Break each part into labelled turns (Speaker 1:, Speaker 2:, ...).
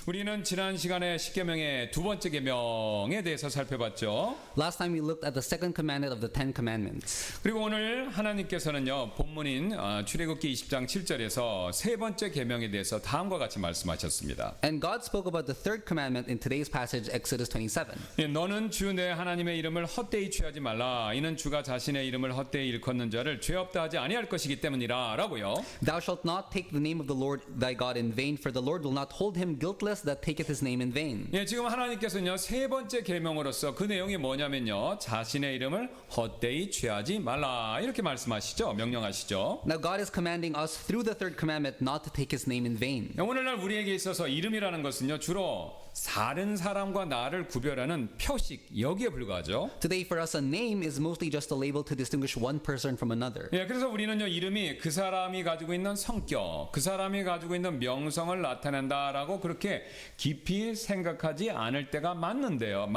Speaker 1: 우리는 지난 시간에 십계명의 두 번째 계명에 대해서 살펴봤죠.
Speaker 2: Last time we looked at the second commandment of the Ten Commandments.
Speaker 1: 그리고 오늘 하나님께서는요, 본문인 출애굽기 20장 7절에서 세 번째 계명에 대해서 다음과 같이 말씀하셨습니다.
Speaker 2: And God spoke about the third commandment in today's passage, Exodus 27.
Speaker 1: 예, 너는 주 내 하나님의 이름을 헛되이 취하지 말라. 이는 주가 자신의 이름을 헛되이 일컫는 자를 죄 없다 하지 아니할 것이기 때문이라라고요.
Speaker 2: Thou shalt not take the name of the Lord thy God in vain, for the Lord will not hold him guiltless that taketh his name in vain.
Speaker 1: 예, 지금 하나님께서는요, 세 번째 계명으로서 그 내용이 뭐냐면요, 자신의 이름을 헛되이 취하지 말라 이렇게 말씀하시죠, 명령하시죠.
Speaker 2: Now God is commanding us through the third commandment not to take his name in vain.
Speaker 1: 오늘날 우리에게 있어서 이름이라는 것은요, 주로 다른 사람과 나를 구별하는 표식, 여기에 불과하죠.
Speaker 2: Today for us a name is mostly just a label to distinguish one person from another.
Speaker 1: 예, 그래서 우리는요, 이름이 그 사람이 가지고 있는 성격, 그 사람이 가지고 있는 명성을 나타낸다라고 그렇게 깊이 생각하지 않을 때가 많은데요.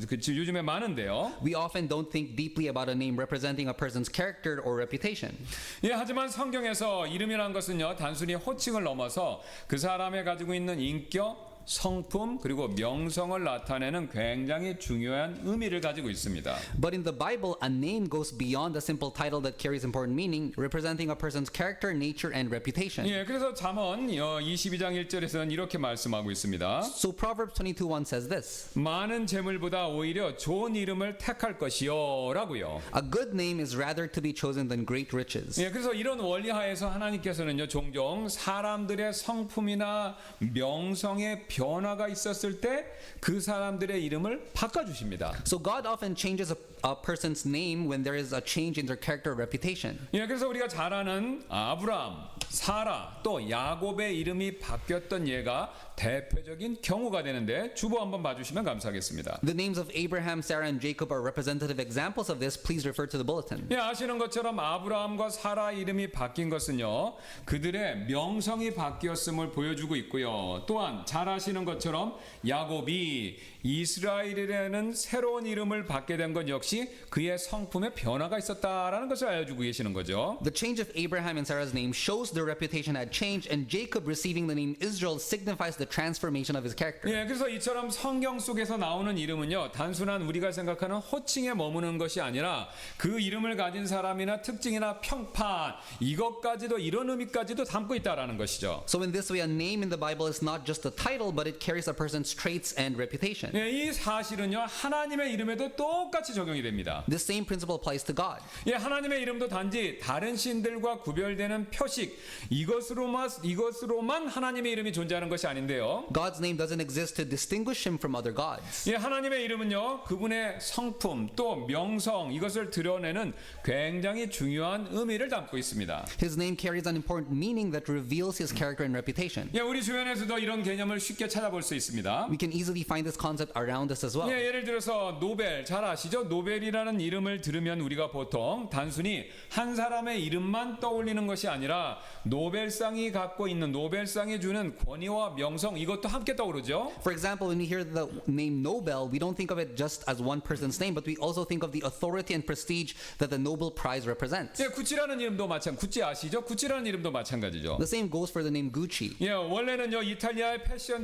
Speaker 1: 요즘에 많은데요.
Speaker 2: We often don't think deeply about a name representing a person's character or reputation.
Speaker 1: 예, 하지만 성경에서 이름이라는 것은요, 단순히 호칭을 넘어서 그 사람이 가지고 있는 인격, 성품 그리고 명성을 나타내는 굉장히 중요한 의미를 가지고 있습니다.
Speaker 2: But in the Bible, a name goes beyond a simple title that carries important meaning, representing a person's character, nature, and reputation.
Speaker 1: 예, 그래서 잠언 22장 1절에서는 이렇게 말씀하고 있습니다.
Speaker 2: So Proverbs 22:1 says this.
Speaker 1: 많은 재물보다 오히려 좋은 이름을 택할 것이요라고요.
Speaker 2: A good name is rather to be chosen than great riches.
Speaker 1: 예, 그래서 이런 원리 하에서 하나님께서는요, 종종 사람들의 성품이나 명성의 변화가 있었을 때 그 사람들의 이름을 바꿔주십니다.
Speaker 2: So God often changes a person's name when there is a change in their character or reputation.
Speaker 1: 예, 그래서 우리가 잘 아는 아브람, 사라, 또 야곱의 이름이 바뀌었던 예가 대표적인 경우가 되는데 주보 한번 봐주시면 감사하겠습니다.
Speaker 2: The names of Abraham, Sarah, and Jacob are representative examples of this. Please refer to the bulletin.
Speaker 1: 예, 아시는 것처럼 아브라함과 사라 이름이 바뀐 것은요, 그들의 명성이 바뀌었음을 보여주고 있고요. 또한 잘 아시는 것처럼 야곱이 이스라엘이라는 새로운 이름을 받게 된 것 역시 그의 성품에 변화가 있었다라는 것을 알려주고 계시는 거죠.
Speaker 2: The change of Abraham and Sarah's name shows their reputation had changed, and Jacob receiving the name Israel signifies the transformation of his character.
Speaker 1: 예, 그래서 이처럼 성경 속에서 나오는 이름은요, 단순한 우리가 생각하는 호칭에 머무는 것이 아니라 그 이름을 가진 사람이나 특징이나 평판, 이것까지도, 이런 의미까지도 담고 있다라는 것이죠.
Speaker 2: So in this way, a name in the Bible is not just a title, but it carries a person's traits and reputation.
Speaker 1: 예, 이 사실은요, 하나님의 이름에도 똑같이 적용이 됩니다.
Speaker 2: This same principle applies to God.
Speaker 1: 예, 하나님의 이름도 단지 다른 신들과 구별되는 표식, 이것으로만 하나님의 이름이 존재하는 것이 아닌데요.
Speaker 2: God's name doesn't exist to distinguish him from other gods.
Speaker 1: 예, 하나님의 이름은요, 그분의 성품 또 명성, 이것을 드러내는 굉장히 중요한 의미를 담고 있습니다.
Speaker 2: His name carries an important meaning that reveals his character and reputation.
Speaker 1: 예, 우리 주변에서도 이런 개념을 쉽게 찾아볼 수 있습니다.
Speaker 2: We can easily find this concept around us as well.
Speaker 1: 예, 예를 들어서 노벨, 잘 아시죠? 노벨이라는 이름을 들으면 우리가 보통 단순히 한 사람의 이름만 떠올리는 것이 아니라 노벨상이 갖고 있는, 노벨상이 주는 권위와 명성, 이것도 함께 떠오르죠.
Speaker 2: For example, when we hear the name Nobel, we don't think of it just as one person's name, but we also think of the authority and prestige that the Nobel Prize represents.
Speaker 1: 예, 구찌라는 이름도 구찌 아시죠? 구찌라는 이름도 마찬가지죠.
Speaker 2: The same goes for the name Gucci.
Speaker 1: 예, 원래는요, 이탈리아의 패션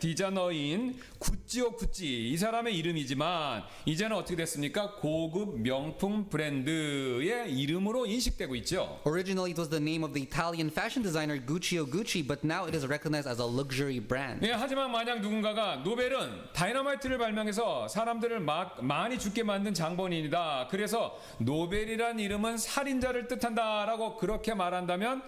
Speaker 1: 디자이너인 구찌오 구찌, 이 사람의 이름이지만 이제는 어떻게 됐습니까? 고급 명품 브랜드의 이름으로 인식되고 있죠.
Speaker 2: Originally, it was the name of the Italian fashion designer Guccio Gucci, but now it is recognized as a luxury brand.
Speaker 1: 예, 하지만 만약 누군가가 노벨은 다이너마이트를 발명해서 사람들을 많이 죽게 만든 장본인이다, 그래서 노벨이란 이름은 살인자를 뜻한다라고 그렇게 말한다면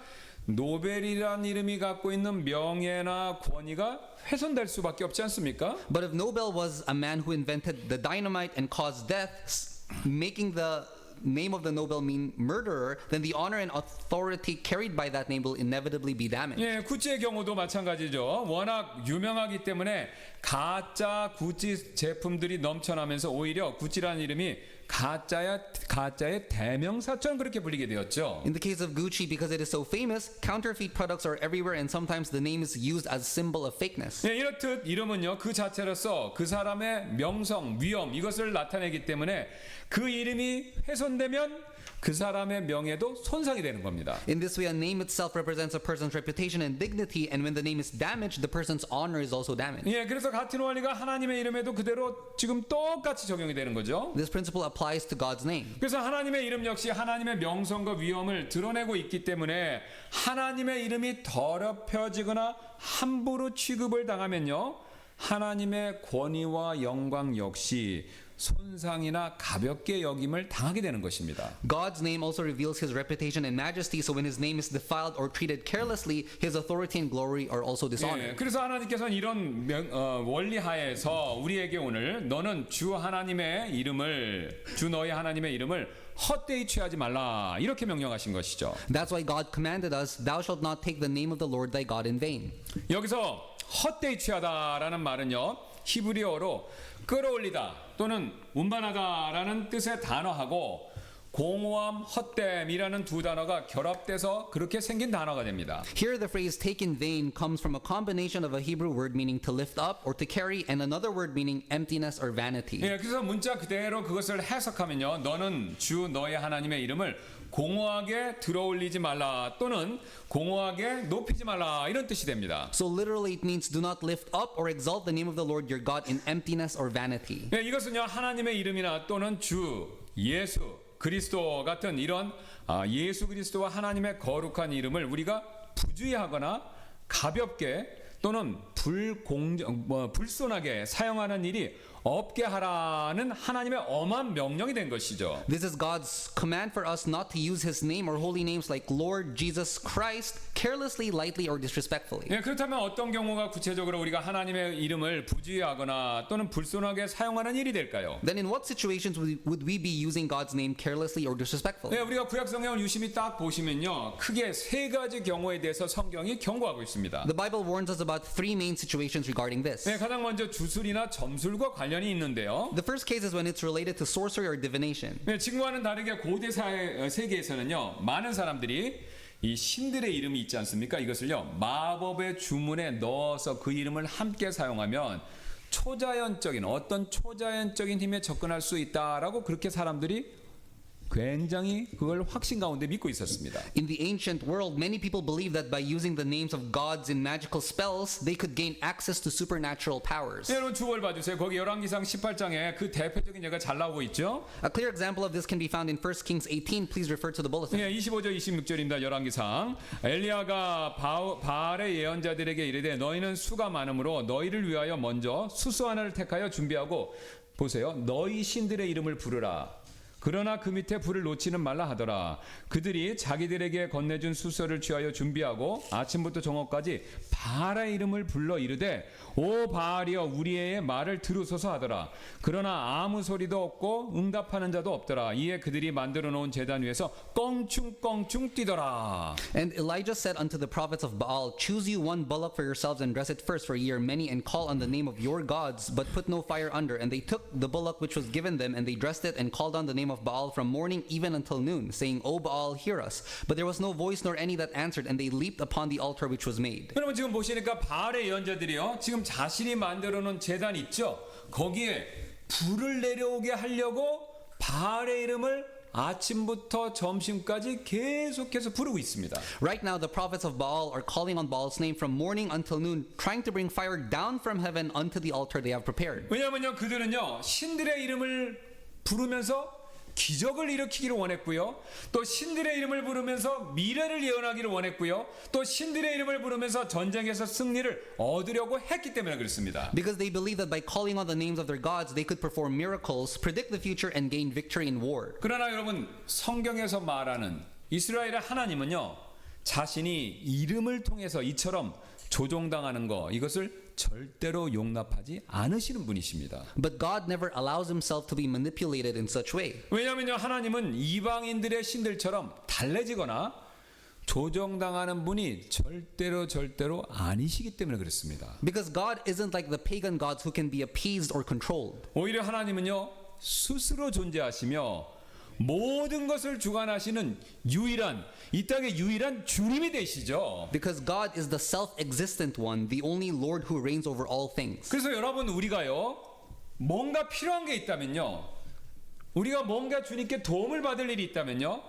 Speaker 1: 노벨이란 이름이 갖고 있는 명예나 권위가 훼손될 수밖에 없지 않습니까?
Speaker 2: But if Nobel was a man who invented the dynamite and caused death, making the name of the Nobel mean murderer, then the honor and authority carried by that name will inevitably be damaged.
Speaker 1: 예, 구찌의 경우도 마찬가지죠. 워낙 유명하기 때문에 가짜 구찌 제품들이 넘쳐나면서 오히려 구찌라는 이름이 가짜의 대명사처럼 그렇게 불리게 되었죠.
Speaker 2: In the case of Gucci, because it is so famous, counterfeit products are everywhere, and sometimes the name is used as symbol of fakeness.
Speaker 1: 예, 이렇듯 이름은요, 그 자체로서 그 사람의 명성, 위엄, 이것을 나타내기 때문에 그 이름이 훼손되면 그 사람의 명예도 손상이 되는 겁니다.
Speaker 2: In this way, a name itself represents a person's reputation and dignity, and when the name is damaged, the person's honor is also damaged.
Speaker 1: 예, 그래서 같은 원리가 하나님의 이름에도 그대로 지금 똑같이 적용이 되는 거죠.
Speaker 2: This principle applies to God's name.
Speaker 1: 그래서 하나님의 이름 역시 하나님의 명성과 위엄을 드러내고 있기 때문에 하나님의 이름이 더럽혀지거나 함부로 취급을 당하면요, 하나님의 권위와 영광 역시 손상이나 가볍게 여김을 당하게 되는 것입니다.
Speaker 2: God's name also reveals his reputation and majesty, so when his name is defiled or treated carelessly, his authority and glory are also dishonored.
Speaker 1: 예, 그래서 하나님께서는 이런 원리 하에서 우리에게 오늘 너는 주 너희 하나님의 이름을 헛되이 취하지 말라 이렇게 명령하신 것이죠.
Speaker 2: That's why God commanded us, "Thou shalt not take the name of the Lord thy God in vain."
Speaker 1: 여기서 헛되이 취하다라는 말은요, 히브리어로 끌어올리다 또는 운반하다라는 뜻의 단어하고 공허함, 헛됨이라는 두 단어가 결합돼서 그렇게 생긴 단어가 됩니다.
Speaker 2: Here the phrase take in vain comes from a combination of a Hebrew word meaning to lift up or to carry and another word meaning emptiness or vanity.
Speaker 1: 예, 그래서 문자 그대로 그것을 해석하면요, 너는 주 너의 하나님의 이름을 공허하게 들어올리지 말라 또는 공허하게 높이지 말라 이런 뜻이 됩니다.
Speaker 2: So literally it means do not lift up or exalt the name of the Lord your God in emptiness or vanity.
Speaker 1: 예, 이것은요, 하나님의 이름이나 또는 주, 예수, 그리스도 같은 이런 예수 그리스도와 하나님의 거룩한 이름을 우리가 부주의하거나 가볍게 또는 불손하게 사용하는 일이 없게 하라는 하나님의 엄한 명령이 된 것이죠.
Speaker 2: This is God's command for us not to use his name or holy names like Lord Jesus Christ carelessly, lightly, or disrespectfully.
Speaker 1: 예, 그렇다면 어떤 경우가 구체적으로 우리가 하나님의 이름을 부주의하거나 또는 불손하게 사용하는 일이 될까요?
Speaker 2: Then in what situations would we be using God's name carelessly or disrespectfully?
Speaker 1: 예, 우리가 구약 성경을 유심히 딱 보시면요, 크게 세 가지 경우에 대해서 성경이 경고하고 있습니다.
Speaker 2: The Bible warns us about three main situations regarding this.
Speaker 1: 예, 가장 먼저 주술이나 점술과 관련이 있는데요.
Speaker 2: The first case is when it's related to sorcery or divination.
Speaker 1: 네, 지금과는 다르게 고대 세계에서는요, 많은 사람들이 이 신들의 이름이 있지 않습니까? 이것을요, 마법의 주문에 넣어서 그 이름을 함께 사용하면 어떤 초자연적인 힘에 접근할 수 있다라고 그렇게 사람들이 굉장히 그걸 확신 가운데 믿고 있었습니다.
Speaker 2: In the ancient world, many people believed that by using the names of gods in magical spells, they could gain access to supernatural powers.
Speaker 1: 여러분 주월 봐주세요. 거기 열왕기상 18장에 그 대표적인 예가 잘 나오고 있죠.
Speaker 2: A clear example of this can be found in 1 Kings 18. Please refer to the bulletin.
Speaker 1: 예, 25절 26절입니다. 열왕기상. 엘리야가 바알의 예언자들에게 이르되 너희는 수가 많으므로 너희를 위하여 먼저 수소 하나를 택하여 준비하고 보세요. 너희 신들의 이름을 부르라. 그러나 그 밑에 불을 놓지는 말라 하더라. 그들이 자기들에게 건네준 수소를 취하여 준비하고 아침부터 정오까지 바알의 이름을 불러 이르되 오 바알이여 우리의 말을 들으소서 하더라. 그러나 아무 소리도 없고 응답하는 자도 없더라. 이에 그들이 만들어 놓은 제단 위에서 껑충껑충 뛰더라.
Speaker 2: And Elijah said unto the prophets of Baal, Choose you one bullock for yourselves and dress it first, for ye are many, and call on the name of your gods, but put no fire under. And they took the bullock which was given them, and they dressed it and called on the name of Baal from morning even until noon, saying, O Baal, hear us. But there was no voice nor any that answered, and they leaped upon the altar which was made.
Speaker 1: 여러분 지금 보시니까 바알의 예언자들이요, 지금 자신이 만들어 놓은 제단 있죠, 거기에 불을 내려오게 하려고 바알의 이름을 아침부터 점심까지 계속해서 부르고 있습니다.
Speaker 2: Right now, the prophets of Baal are calling on Baal's name from morning until noon, trying to bring fire down from heaven unto the altar they have prepared.
Speaker 1: 왜냐하면요, 그들은요 신들의 이름을 부르면서 기적을 일으키기를 원했고요, 또 신들의 이름을 부르면서 미래를 예언하기를 원했고요, 또 신들의 이름을 부르면서 전쟁에서 승리를 얻으려고 했기 때문에 그렇습니다.
Speaker 2: Because they believe that by calling on the names of their gods, they could perform miracles, predict the future, and gain victory in war.
Speaker 1: 그러나 여러분, 성경에서 말하는 이스라엘의 하나님은요, 자신이 이름을 통해서 이처럼 조종당하는 거, 이것을 절대로 용납하지 않으시는 분이십니다.
Speaker 2: But God never allows himself to be manipulated in such way.
Speaker 1: 왜냐하면요, 하나님은 이방인들의 신들처럼 달래지거나 조종당하는 분이 절대로 아니시기 때문에 그렇습니다.
Speaker 2: Because God isn't like the pagan gods who can be appeased or controlled.
Speaker 1: 오히려 하나님은요, 스스로 존재하시며 모든 것을 주관하시는 이 땅의 유일한 주님이 되시죠.
Speaker 2: Because God is the self-existent one, the only Lord who reigns over all things.
Speaker 1: 그래서 여러분, 우리가요, 뭔가 필요한 게 있다면요, 우리가 뭔가 주님께 도움을 받을 일이 있다면요,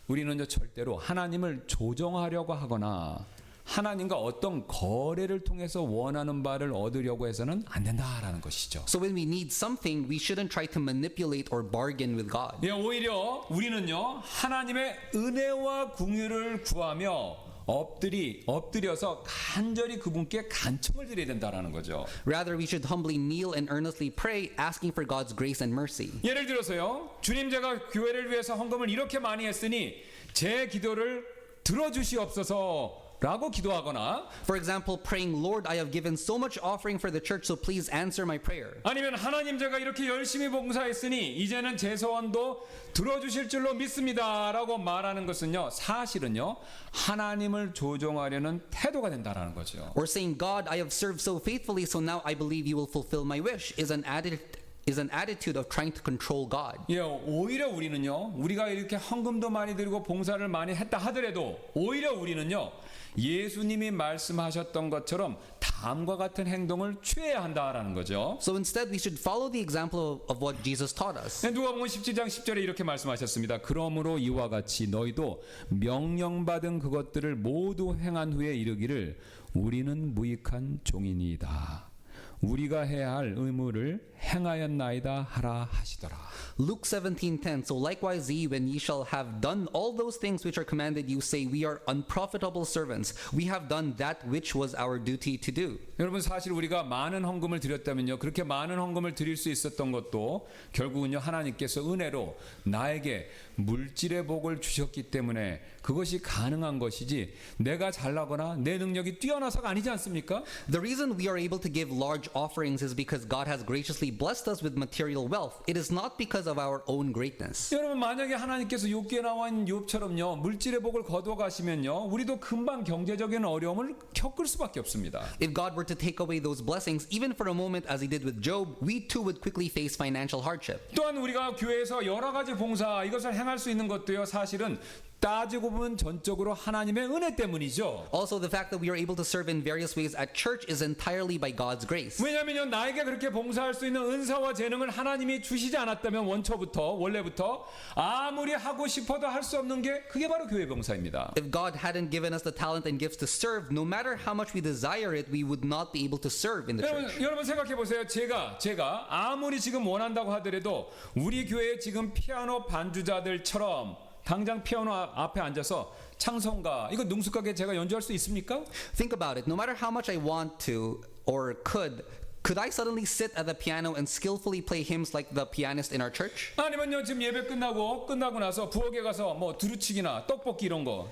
Speaker 1: 우리는 절대로 하나님을 조종하려고 하거나 하나님과 어떤 거래를 통해서 원하는 바를 얻으려고 해서는 안 된다라는 것이죠.
Speaker 2: So when we need something, we shouldn't try to manipulate or bargain with God.
Speaker 1: 예, 오히려 우리는요 하나님의 은혜와 궁유를 구하며 엎드려서 간절히 그분께 간청을 드려야 된다라는 거죠.
Speaker 2: Rather, we should humbly kneel and earnestly pray, asking for God's grace and mercy.
Speaker 1: 예를 들어서요, 주님 제가 교회를 위해서 헌금을 이렇게 많이 했으니 제 기도를 들어주시옵소서. 라고 기도하거나
Speaker 2: For example, praying, Lord, I have given so much offering for the church, so please answer my prayer.
Speaker 1: 아니면 하나님 제가 이렇게 열심히 봉사했으니 이제는 제 소원도 들어주실 줄로 믿습니다 라고 말하는 것은요 사실은요 하나님을 조종하려는 태도가 된다라는 거죠.
Speaker 2: Or saying, God, I have served so faithfully, so now I believe you will fulfill my wish, is an attitude of trying to control God.
Speaker 1: 예, 오히려 우리는요 우리가 이렇게 헌금도 많이 드리고 봉사를 많이 했다 하더라도 오히려 우리는요 예수님이 말씀하셨던 것처럼 다음과 같은 행동을 취해야 한다라는 거죠.
Speaker 2: So instead, we should follow the example of what Jesus taught us.
Speaker 1: 누가복음 17장 10절에 이렇게 말씀하셨습니다. 그러므로 이와 같이 너희도 명령받은 그것들을 모두 행한 후에 이르기를 우리는 무익한 종이니이다. 우리가 해야 할 의무를 행하였나이다 하라 하시더라.
Speaker 2: Luke 17:10. So likewise ye, when ye shall have done all those things which are commanded you, say, we are unprofitable servants. We have done that which was our duty to do.
Speaker 1: 여러분 사실 우리가 많은 헌금을 드렸다면요 그렇게 많은 헌금을 드릴 수 있었던 것도 결국은요 하나님께서 은혜로 나에게 물질의 복을 주셨기 때문에 그것이 가능한 것이지 내가 잘나거나 내 능력이 뛰어나서가 아니지 않습니까?
Speaker 2: The reason we are able to give large offerings is because God has graciously blessed us with material wealth. It is not because of our own greatness.
Speaker 1: 여러분 만약에 하나님께서 욥기에 나와 있는 욥처럼요 물질의 복을 거두어 가시면요 우리도 금방 경제적인 어려움을 겪을 수밖에 없습니다.
Speaker 2: If God were to take away those blessings, even for a moment as he did with Job, we too would quickly face financial hardship.
Speaker 1: 또한 우리가 교회에서 여러 가지 봉사 이것을 행할 수 있는 것도요 사실은 따지고 보면 전적으로 하나님의 은혜 때문이죠.
Speaker 2: Also, the fact that we are able to serve in various ways at church is entirely by God's grace.
Speaker 1: 왜냐하면요 나에게 그렇게 봉사할 수 있는 은사와 재능을 하나님이 주시지 않았다면 원래부터 아무리 하고 싶어도 할 수 없는 게 그게 바로 교회 봉사입니다.
Speaker 2: If God hadn't given us the talent and gifts to serve, no matter how much we desire it, we would not be able to serve in the church.
Speaker 1: 여러분 생각해 보세요. 제가 아무리 지금 원한다고 하더라도 우리 교회에 지금 피아노 반주자들처럼 당장 피아노 앞에 앉아서 찬송가 이거 능숙하게 제가 연주할 수 있습니까?
Speaker 2: Think about it. No matter how much I want to or could I suddenly sit at the piano and skillfully play hymns like the pianist in our church?
Speaker 1: 아니면요 지금 예배 끝나고 나서 부엌에 가서 뭐 두루치기나 떡볶이 이런 거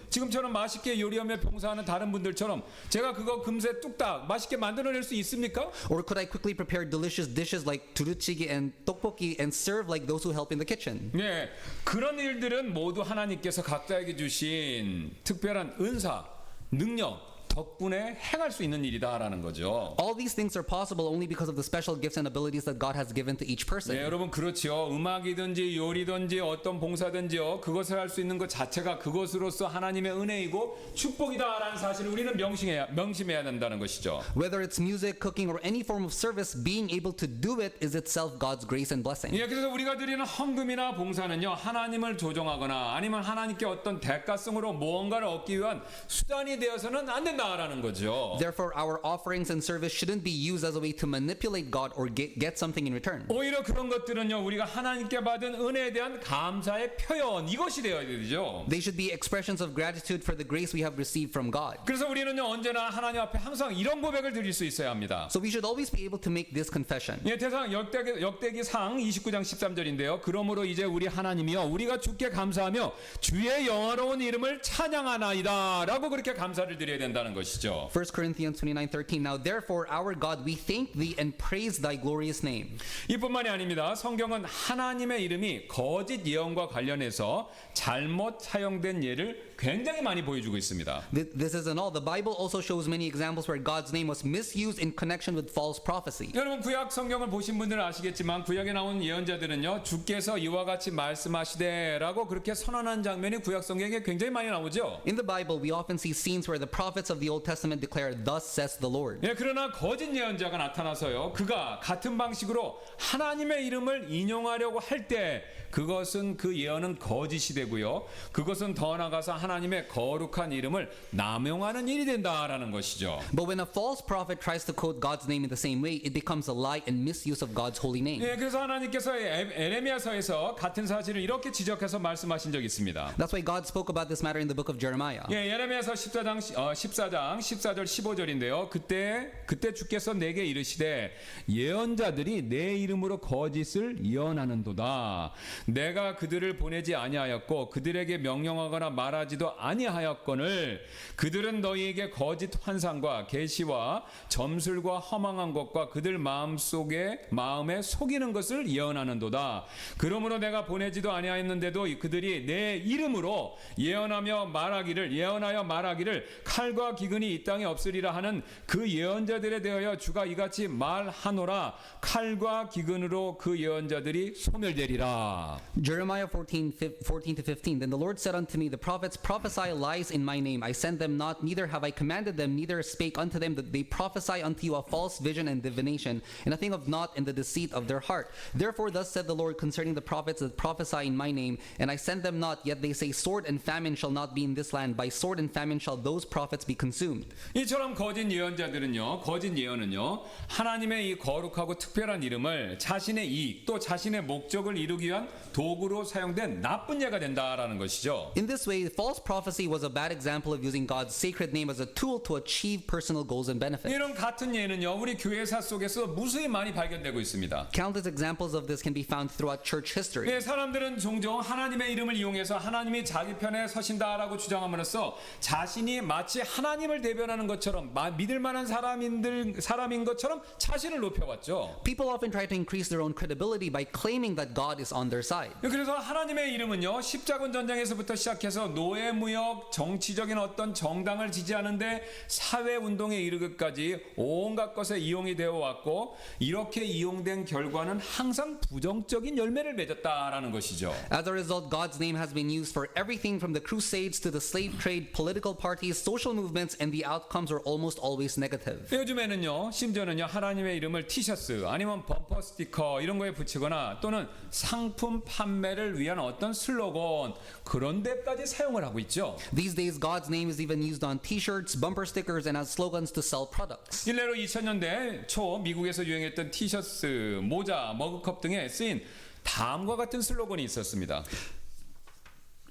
Speaker 1: 지금처럼 맛있게 요리하며 봉사하는 다른 분들처럼 제가 그거 금세 뚝딱 맛있게 만들어낼 수 있습니까?
Speaker 2: Or could I quickly prepare delicious dishes like turuchigi and tteokbokki and serve like those who help in the kitchen?
Speaker 1: 네, 그런 일들은 모두 하나님께서 각자에게 주신 특별한 은사, 능력 덕분에 행할 수 있는 일이다라는 거죠.
Speaker 2: All these things are possible only because of the special gifts and abilities that God has given to each person.
Speaker 1: 네, 여러분 그렇죠. 음악이든지 요리든지 어떤 봉사든지요. 그것을 할 수 있는 것 자체가 그것으로서 하나님의 은혜이고 축복이다라는 사실을 우리는 명심해야 된다는 것이죠.
Speaker 2: Whether it's music, cooking, or any form of service, being able to do it is itself God's grace and blessing.
Speaker 1: 예, 그래서 우리가 드리는 헌금이나 봉사는요. 하나님을 조종하거나 아니면 하나님께 어떤 대가성으로 무언가를 얻기 위한 수단이 되어서는 안 된다라는 거죠.
Speaker 2: Therefore, our offerings and service shouldn't be used as a way to manipulate God or get something in return.
Speaker 1: 오히려 그런 것들은요. 우리가 하나님께 받은 은혜에 대한 감사의 표현 이것이 되어야 되죠.
Speaker 2: They should be expressions of gratitude for the grace we have received from God.
Speaker 1: 그래서 우리는요. 언제나 하나님 앞에 항상 이런 고백을 드릴 수 있어야 합니다.
Speaker 2: So we should always be able to make this confession.
Speaker 1: 예, 대상 역대기상 29장 13절인데요. 그러므로 이제 우리 하나님이여 우리가 주께 감사하며 주의 영화로운 이름을 찬양하나이다라고 그렇게 감사를 드려야 된다는 것이죠.
Speaker 2: 1 Corinthians 29:13. Now therefore our God we thank thee and praise thy glorious name.
Speaker 1: 이뿐만이 아닙니다. 성경은 하나님의 이름이 거짓 예언과 관련해서 잘못 사용된 예를 굉장히 많이 보여주고 있습니다.
Speaker 2: This isn't all. The Bible also shows many examples where God's name was misused in connection with false prophecy.
Speaker 1: 여러분 구약 성경을 보신 분들은 아시겠지만 구약에 나온 예언자들은요. 주께서 이와 같이 말씀하시되라고 그렇게 선언한 장면이 구약 성경에 굉장히 많이 나오죠.
Speaker 2: In the Bible, we often see scenes where the prophets of the the Old Testament declare, "Thus says the Lord."
Speaker 1: 예, 그러나 거짓 예언자가 나타나서요. 그가 같은 방식으로 하나님의 이름을 인용하려고 할 때 그것은 그 예언은 거짓이 되고요. 그것은 더 나아가서 하나님의 거룩한 이름을 남용하는 일이 된다라는 것이죠.
Speaker 2: But when a false prophet tries to quote God's name in the same way, it becomes a lie and misuse of God's holy name.
Speaker 1: 예, 그래서 하나님께서 에레미야서에서 같은 사실을 이렇게 지적해서 말씀하신 적이 있습니다.
Speaker 2: That's why God spoke about this matter in the book of Jeremiah.
Speaker 1: 예, 예레미야서 14장 14절 15절인데요. 그때 주께서 내게 이르시되 예언자들이 내 이름으로 거짓을 예언하는도다. 내가 그들을 보내지 아니하였고 그들에게 명령하거나 말하지도 아니하였거늘 그들은 너희에게 거짓 환상과 계시와 점술과 허망한 것과 그들 마음에 속이는 것을 예언하는도다. 그러므로 내가 보내지도 아니하였는데도 그들이 내 이름으로 예언하여 말하기를 칼과 기근이 이 땅에 없으리라 하는 그 예언자들에 대하여 주가 이같이 말하노라. 칼과 기근으로 그 예언자들이 소멸되리라.
Speaker 2: Jeremiah 14 to 15. Then the Lord said unto me, the prophets prophesy lies in my name. I sent them not, neither have I commanded them, neither spake unto them that they prophesy unto you a false vision and divination, and a thing of naught in the deceit of their heart. Therefore thus said the Lord concerning the prophets that prophesy in my name, and I sent them not, yet they say, sword and famine shall not be in this land. By sword and famine shall those prophets be consumed.
Speaker 1: 이처럼 거짓 예언자들은요, 거짓 예언은요, 하나님의 이 거룩하고 특별한 이름을 자신의 이익 또 자신의 목적을 이루기 위한 도구로 사용된 나쁜 예가 된다라는 것이죠.
Speaker 2: In this way, false prophecy was a bad example of using God's sacred name as a tool to achieve personal goals and benefits.
Speaker 1: 이런 같은 예는요, 우리 교회사 속에서 무수히 많이 발견되고 있습니다.
Speaker 2: Countless examples of this can be found throughout church history.
Speaker 1: 예, 사람들은 종종 하나님의 이름을 이용해서 하나님이 자기 편에 서신다라고 주장함으로써 자신이 마치 하나님을 대변하는 것처럼 믿을 만한 사람인 것처럼 자신을 높여왔죠.
Speaker 2: People often try to increase their own credibility by claiming that God is on their side.
Speaker 1: 그래서 하나님의 이름은요, 십자군 전쟁에서부터 시작해서 노예무역, 정치적인 어떤 정당을 지지하는데 사회운동에 이르기까지 온갖 것에 이용이 되어 왔고 이렇게 이용된 결과는 항상 부정적인 열매를 맺었다라는 것이죠.
Speaker 2: As a result, God's name has been used for everything from the Crusades to the slave trade, political parties, social movements, and the outcomes are almost always negative.
Speaker 1: 요즘에는요, 심지어는요, 하나님의 이름을 티셔츠 아니면 범퍼 스티커 이런 거에 붙이거나 또는 상품 판매를 위한 어떤 슬로건 그런 데까지 사용을 하고 있죠.
Speaker 2: These days, God's name is even used on t-shirts, bumper stickers, and as slogans to sell products.
Speaker 1: 일례로 2000년대 초 미국에서 유행했던 티셔츠, 모자, 머그컵 등에 쓰인 다음과 같은 슬로건이 있었습니다.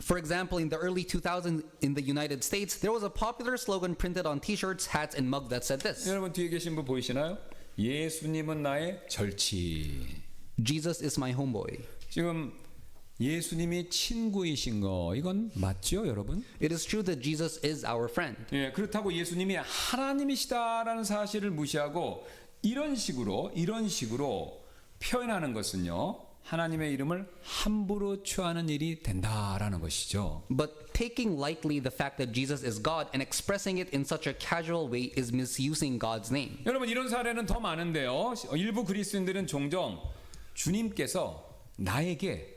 Speaker 2: For example, in the early 2000s in the United States, there was a popular slogan printed on t-shirts, hats, and mugs that said this:
Speaker 1: 여러분 뒤에 계신 분 보이시나요? 예수님은 나의 절치.
Speaker 2: Jesus is my homeboy.
Speaker 1: 지금 예수님이 친구이신 거 이건 맞죠, 여러분?
Speaker 2: It is true that Jesus is our friend.
Speaker 1: 예, 그렇다고 예수님이 하나님이시다라는 사실을 무시하고 이런 식으로 표현하는 것은요, 하나님의 이름을 함부로 취하는 일이 된다라는 것이죠.
Speaker 2: But taking lightly the fact that Jesus is God and expressing it in such a casual way is misusing God's name.
Speaker 1: 여러분 이런 사례는 더 많은데요. 일부 그리스도인들은 종종 주님께서 나에게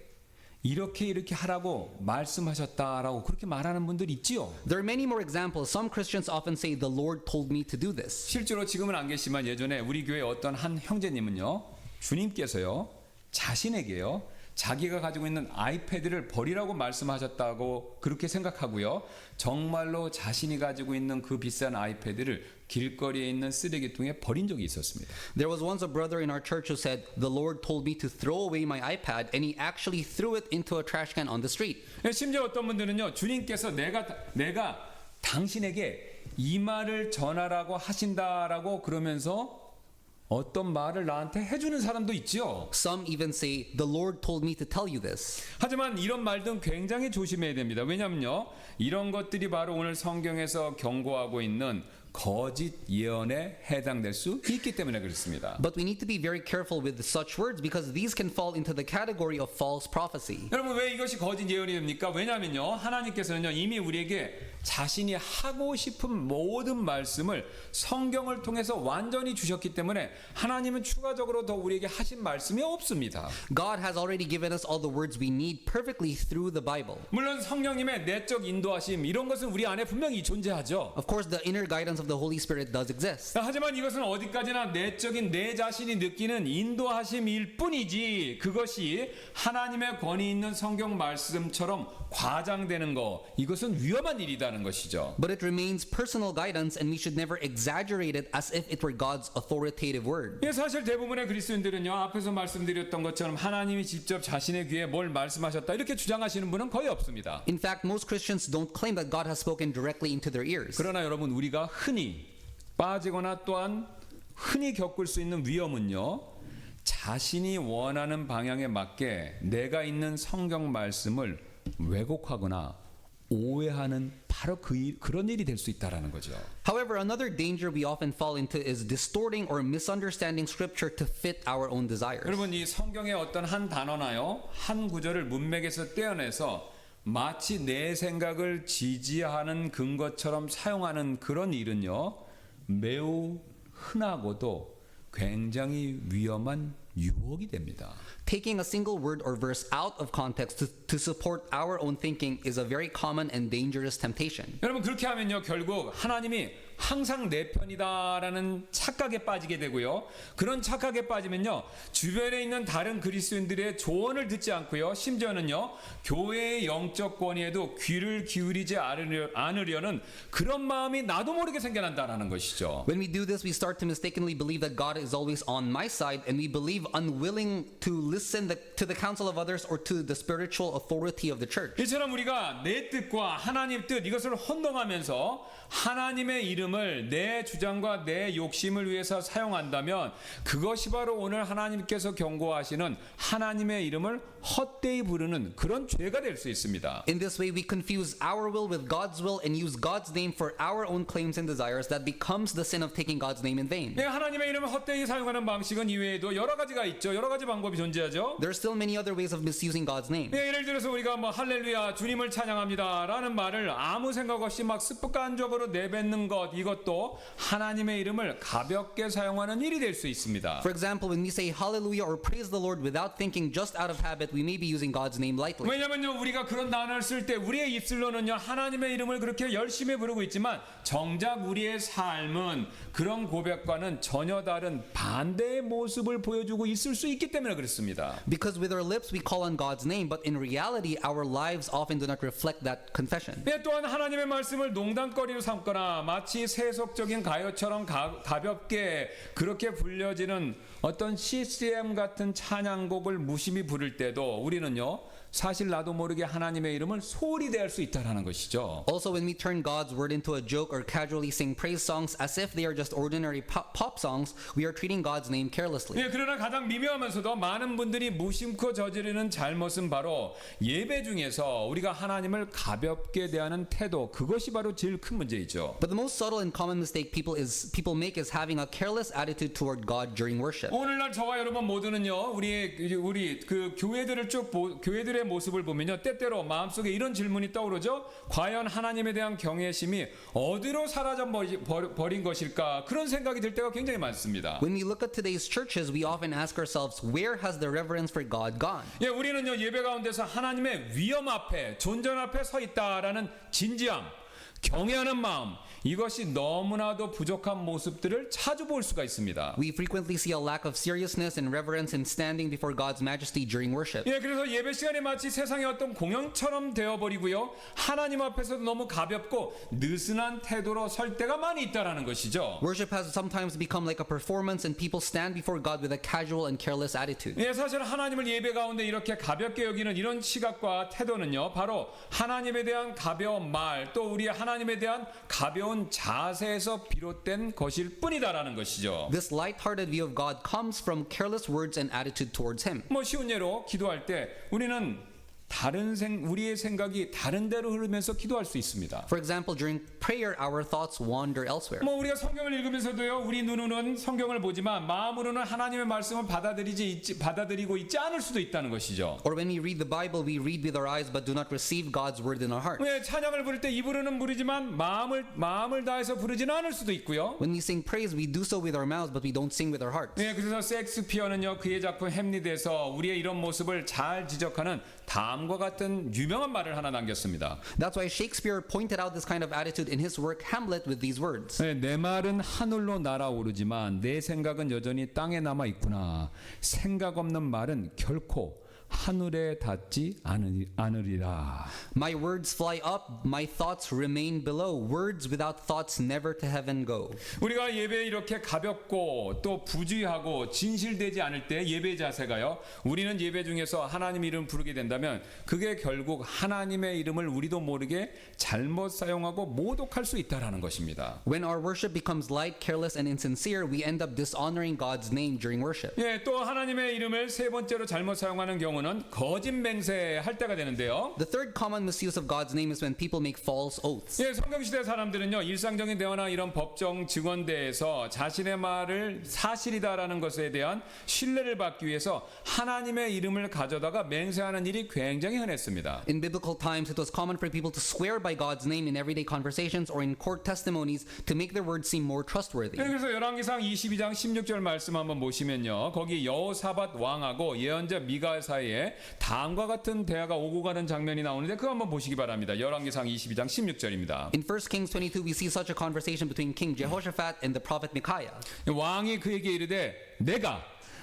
Speaker 1: 이렇게 하라고 말씀하셨다라고 그렇게 말하는 분들 있지요.
Speaker 2: There are many more examples. Some Christians often say, "The Lord told me to do this."
Speaker 1: 실제로 지금은 안 계시지만 예전에 우리 교회 어떤 한 형제님은요, 주님께서요, 자신에게요, 자기가 가지고 있는 아이패드를 버리라고 말씀하셨다고 그렇게 생각하고요, 정말로 자신이 가지고 있는 그 비싼 아이패드를 길거리에 있는 쓰레기통에 버린 적이 있었습니다.
Speaker 2: There was once a brother in our church who said, "The Lord told me to throw away my iPad," and he actually threw it into a trash can on the street.
Speaker 1: 심지어 어떤 분들은요, 주님께서 내가 당신에게 이 말을 전하라고 하신다라고 그러면서 어떤 말을 나한테 해주는 사람도 있죠.
Speaker 2: Some even say, "The Lord told me to tell you this."
Speaker 1: 하지만 이런 말들은 굉장히 조심해야 됩니다. 왜냐하면요, 이런 것들이 바로 오늘 성경에서 경고하고 있는 거짓 예언에 해당될 수 있기 때문에 그렇습니다.
Speaker 2: But we need to be very careful with such words because these can fall into the category of false prophecy.
Speaker 1: 여러분 왜 이것이 거짓 예언이 됩니까? 왜냐하면요, 하나님께서는요, 이미 우리에게 자신이 하고 싶은 모든 말씀을 성경을 통해서 완전히 주셨기 때문에 하나님은 추가적으로 더 우리에게 하신 말씀이 없습니다.
Speaker 2: God has already given us all the words we need perfectly through the Bible.
Speaker 1: 물론 성령님의 내적 인도하심 이런 것은 우리 안에 분명히 존재하죠.
Speaker 2: Of course, the inner guidance presence of the Holy Spirit does exist.
Speaker 1: 하지만 이것은 어디까지나 내적인 내 자신이 느끼는 인도하심일 뿐이지 그것이 하나님의 권위 있는 성경 말씀처럼 과장되는 거 이것은 위험한 일이라는 것이죠.
Speaker 2: But it remains personal guidance, and we should never exaggerate it as if it were God's authoritative word.
Speaker 1: 예, 사실 대부분의 그리스도인들은요 앞에서 말씀드렸던 것처럼 하나님이 직접 자신의 귀에 뭘 말씀하셨다 이렇게 주장하시는 분은 거의 없습니다.
Speaker 2: In fact, most Christians don't claim that God has spoken directly into their ears.
Speaker 1: 그러나 여러분 우리가 흔히 빠지거나 또한 흔히 겪을 수 있는 위험은요 자신이 원하는 방향에 맞게 내가 있는 성경 말씀을 왜곡하거나 오해하는 바로 그런 일이 될 수 있다라는 거죠.
Speaker 2: However, another danger we often fall into is distorting or misunderstanding scripture to fit our own desires.
Speaker 1: 여러분 이 성경의 어떤 한 단어나요 한 구절을 문맥에서 떼어내서 마치 내 생각을 지지하는 근거처럼 사용하는 그런 일은요 매우 흔하고도 굉장히 위험한 유혹이 됩니다.
Speaker 2: Taking a single word or verse out of context to support our own thinking is a very common and dangerous temptation.
Speaker 1: 여러분 그렇게 하면요 결국 하나님이 항상 내 편이다라는 착각에 빠지게 되고요. 그런 착각에 빠지면요 주변에 있는 다른 그리스도인들의 조언을 듣지 않고요. 심지어는요 교회의 영적 권위에도 귀를 기울이지 않으려는 그런 마음이 나도 모르게 생겨난다라는 것이죠.
Speaker 2: When we do this, we start to mistakenly believe that God is always on my side, and we believe unwilling to listen to the counsel of others or to the spiritual authority of the church.
Speaker 1: 이처럼 우리가 내 뜻과 하나님 뜻 이것을 혼동하면서 하나님의 이름을 내 주장과 내 욕심을 위해서 사용한다면 그것이 바로 오늘 하나님께서 경고하시는 하나님의 이름을 헛되이 부르는 그런 죄가 될 수 있습니다.
Speaker 2: In this way, we confuse our will with God's will and use God's name for our own claims and desires. That becomes the sin of taking God's name in vain.
Speaker 1: 네, 하나님의 이름을 헛되이 사용하는 방식은 이외에도 여러 가지가 있죠. 여러 가지 방법이 존재하죠.
Speaker 2: There are still many other ways of misusing God's name.
Speaker 1: 네, 예를 들어서 우리가 뭐 할렐루야 주님을 찬양합니다라는 말을 아무 생각 없이 막 습관적으로 내뱉는 것 이것도 하나님의 이름을 가볍게 사용하는 일이 될 수 있습니다.
Speaker 2: For example, when we say hallelujah or praise the Lord without thinking, just out of habit, we may be using God's name lightly.
Speaker 1: 왜냐면요 우리가 그런 단어를 쓸 때 우리의 입술로는요 하나님의 이름을 그렇게 열심히 부르고 있지만 정작 우리의 삶은 그런 고백과는 전혀 다른 반대의 모습을 보여주고 있을 수 있기 때문에 그렇습니다.
Speaker 2: Because with our lips we call on God's name, but in reality our lives often do not reflect that confession.
Speaker 1: 네, 또한 하나님의 말씀을 농담거리로 삼거나 마치 세속적인 가요처럼 가볍게 그렇게 불려지는 어떤 CCM 같은 찬양곡을 무심히 부를 때도 우리는요 사실 나도 모르게 하나님의 이름을 소홀히 대할 수 있다라는 것이죠.
Speaker 2: Also, when we turn God's word into a joke or casually sing praise songs as if they are just ordinary pop songs, we are treating God's name carelessly.
Speaker 1: 네, 그러나 가장 미묘하면서도 많은 분들이 무심코 저지르는 잘못은 바로 예배 중에서 우리가 하나님을 가볍게 대하는 태도 그것이 바로 제일 큰 문제이죠.
Speaker 2: But the most subtle and common mistake people make is having a careless attitude toward God during worship.
Speaker 1: 오늘날 저와 여러분 모두는요 우리 그 교회들을 교회들의 모습을 보면요 때때로 마음속에 이런 질문이 떠오르죠. 과연 하나님에 대한 경외심이 어디로 사라져 버린 것일까 그런 생각이 들 때가 굉장히 많습니다.
Speaker 2: When we look at today's churches, we often ask ourselves, where has the reverence for God gone?
Speaker 1: 예, 우리는요 예배 가운데서 하나님의 위엄 앞에 존전 앞에 서 있다라는 진지함, 경외하는 마음 이것이 너무나도 부족한 모습들을 자주 볼 수가 있습니다.
Speaker 2: We frequently see a lack of seriousness and reverence in standing before God's majesty during worship.
Speaker 1: 예, 그래서 예배 시간이 마치 세상의 어떤 공연처럼 되어버리고요. 하나님 앞에서도 너무 가볍고 느슨한 태도로 설 때가 많이 있다라는 것이죠.
Speaker 2: Worship has sometimes become like a performance, and people stand before God with a casual and careless attitude.
Speaker 1: 예, 사실 하나님을 예배 가운데 이렇게 가볍게 여기는 이런 시각과 태도는요. 바로 하나님에 대한 가벼운 말, 또 우리 하나님에 대한 가벼운 자세에서 비롯된 것일 뿐이다라는 것이죠.
Speaker 2: This light-hearted view of God comes from careless words and attitude towards Him.
Speaker 1: 뭐 쉬운 예로 기도할 때 우리는 우리의 생각이 다른 데로 흐르면서 기도할 수 있습니다.
Speaker 2: For example, during prayer, our thoughts wander elsewhere.
Speaker 1: 뭐 우리가 성경을 읽으면서도요, 우리 눈으로는 성경을 보지만 마음으로는 하나님의 말씀을 받아들이고 있지 않을 수도 있다는 것이죠.
Speaker 2: Or when we read the Bible, we read with our eyes but do not receive God's word in our heart.
Speaker 1: 왜 찬양을 부를 때 입으로는 부르지만 마음을 다해서 부르지는 않을 수도 있고요.
Speaker 2: When we sing praise, we do so with our mouths, but we don't sing with our hearts.
Speaker 1: 네, 그래서 섹스피어는요 그의 작품 햄릿에서 우리의 이런 모습을 잘 지적하는 다음과 같은 유명한 말을 하나 남겼습니다.
Speaker 2: That's why Shakespeare pointed out this kind of attitude in his work Hamlet with these words.
Speaker 1: 네, 내 말은 하늘로 날아오르지만 내 생각은 여전히 땅에 남아 있구나. 생각 없는 말은 결코 하늘에 닿지 않으리라.
Speaker 2: My words fly up, my thoughts remain below. Words without thoughts never to heaven go.
Speaker 1: 우리가 예배에 이렇게 가볍고 또 부주의하고 진실되지 않을 때 예배 자세가요. 우리는 예배 중에서 하나님 이름 부르게 된다면 그게 결국 하나님의 이름을 우리도 모르게 잘못 사용하고 모독할 수 있다라는 것입니다.
Speaker 2: When our worship becomes light, careless, and insincere, we end up dishonoring God's name during worship.
Speaker 1: 예, 또 하나님의 이름을 세 번째로 잘못 사용하는 경우는 거짓 맹세할 때가 되는데요.
Speaker 2: The third common misuse of God's name is when people make false oaths.
Speaker 1: 예, 성경시대 사람들은요, 일상적인 대화나 이런 법정 증언대에서 자신의 말을 사실이다라는 것에 대한 신뢰를 받기 위해서 하나님의 이름을 가져다가 맹세하는 일이 굉장히 흔했습니다.
Speaker 2: In biblical times, it was common for people to swear by God's name in everyday conversations or in court testimonies to make their words seem more trustworthy.
Speaker 1: 예, 그래서 열왕기상 22장 16절 말씀 한번 보시면요, 거기 여호사밧 왕하고 예언자 미가 사이에 다음과 같은 대화가 오고 가는 장면이 나오는데 그거 한번 보시기 바랍니다. 열왕기상 22장 16절입니다.
Speaker 2: In 1 Kings 22, we see such a conversation between King Jehoshaphat and the prophet Micaiah.
Speaker 1: 왕이 그에게 이르되 내가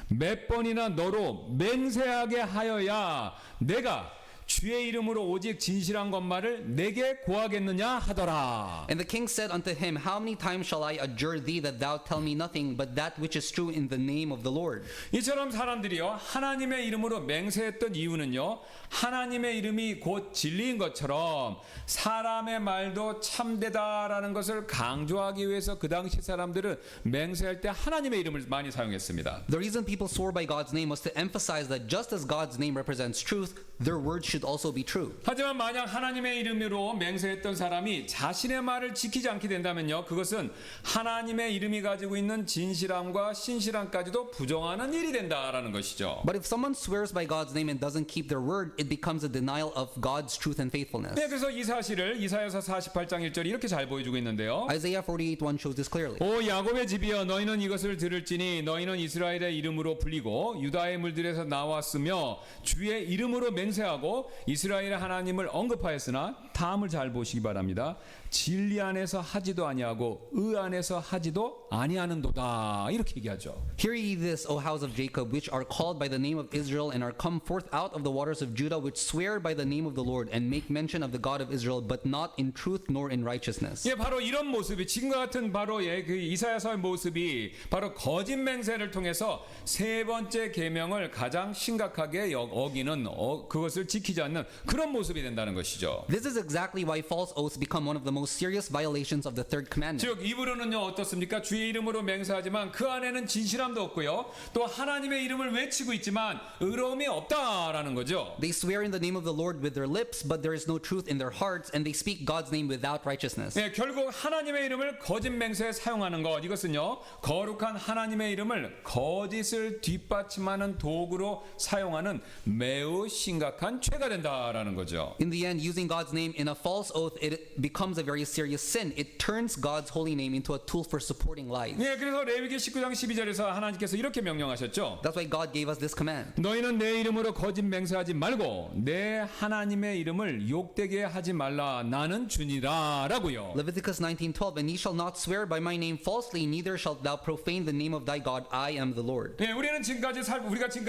Speaker 1: 몇 번이나 너로 맹세하게 하여야 내가 주의 이름으로 오직 진실한 것만을 내게 고하겠느냐 하더라.
Speaker 2: And the king said unto him, How many times shall I adjure thee that thou tell me nothing but that which is true in the name of the Lord?
Speaker 1: 이처럼 사람들이요, 하나님의 이름으로 맹세했던 이유는요, 하나님의 이름이 곧 진리인 것처럼 사람의 말도 참되다라는 것을 강조하기 위해서 그 당시 사람들은 맹세할 때 하나님의 이름을 많이 사용했습니다.
Speaker 2: The reason people swore by God's name was to emphasize that just as God's name represents truth, their words should also be true.
Speaker 1: 하지만 만약 하나님의 이름으로 맹세했던 사람이 자신의 말을 지키지 않게 된다면요, 그것은 하나님의 이름이 가지고 있는 진실함과 신실함까지도 부정하는 일이 된다라는 것이죠.
Speaker 2: But if someone swears by God's name and doesn't keep their word, it becomes a denial of God's truth and faithfulness.
Speaker 1: 네, 그래서 이 사실을 이사야서 48장 1절이 이렇게 잘 보여주고 있는데요.
Speaker 2: Isaiah 48:1 shows this clearly.
Speaker 1: 오 야곱의 집이여, 너희는 이것을 들을지니 너희는 이스라엘의 이름으로 불리고 유다의 물들에서 나왔으며 주의 이름으로 맹세하고 이스라엘의 하나님을 언급하였으나 다음을 잘 보시기 바랍니다. 진리 안에서 하지도 아니하고 의 안에서 하지도 아니하는도다, 이렇게 얘기하죠.
Speaker 2: Hear ye this, O house of Jacob, which are called by the name of Israel, and are come forth out of the waters of Judah, which swear by the name of the Lord, and make mention of the God of Israel, but not in truth nor in righteousness.
Speaker 1: 예, 바로 이런 모습이 지금과 같은 바로의 그 이사야서의 모습이 바로 거짓 맹세를 통해서 세 번째 계명을 가장 심각하게 어기는 그것을 지키지 않는 그런 모습이 된다는 것이죠.
Speaker 2: This is exactly why false oaths become one of the most serious violations of the third commandment.
Speaker 1: 즉 입으로는요 어떻습니까? 주의 이름으로 맹세하지만 그 안에는 진실함도 없고요, 또 하나님의 이름을 외치고 있지만 의로움이 없다라는 거죠.
Speaker 2: They swear in the name of the Lord with their lips, but there is no truth in their hearts, and they speak God's name without righteousness.
Speaker 1: 예, 결국 하나님의 이름을 거짓 맹세에 사용하는 것, 이것은요 거룩한 하나님의 이름을 거짓을 뒷받침하는 도구로 사용하는 매우 심각한 죄가 된다라는 거죠.
Speaker 2: In the end, using God's name in a false oath, it becomes a very serious sin. It turns God's holy name into a tool for supporting lies.
Speaker 1: 예, 그래서 레위기 19장 12절에서 하나님께서 이렇게 명령하셨죠.
Speaker 2: That's why God gave us this command.
Speaker 1: 너희는 내 이름으로 거짓 맹세하지 말고 내 하나님의 이름을 욕되게 하지 말라, 나는 주니라라고요.
Speaker 2: Leviticus 19:12, And ye shall not swear by my name falsely, neither shalt thou profane the name of thy God. I am the Lord.
Speaker 1: 예, 우리가 지금까지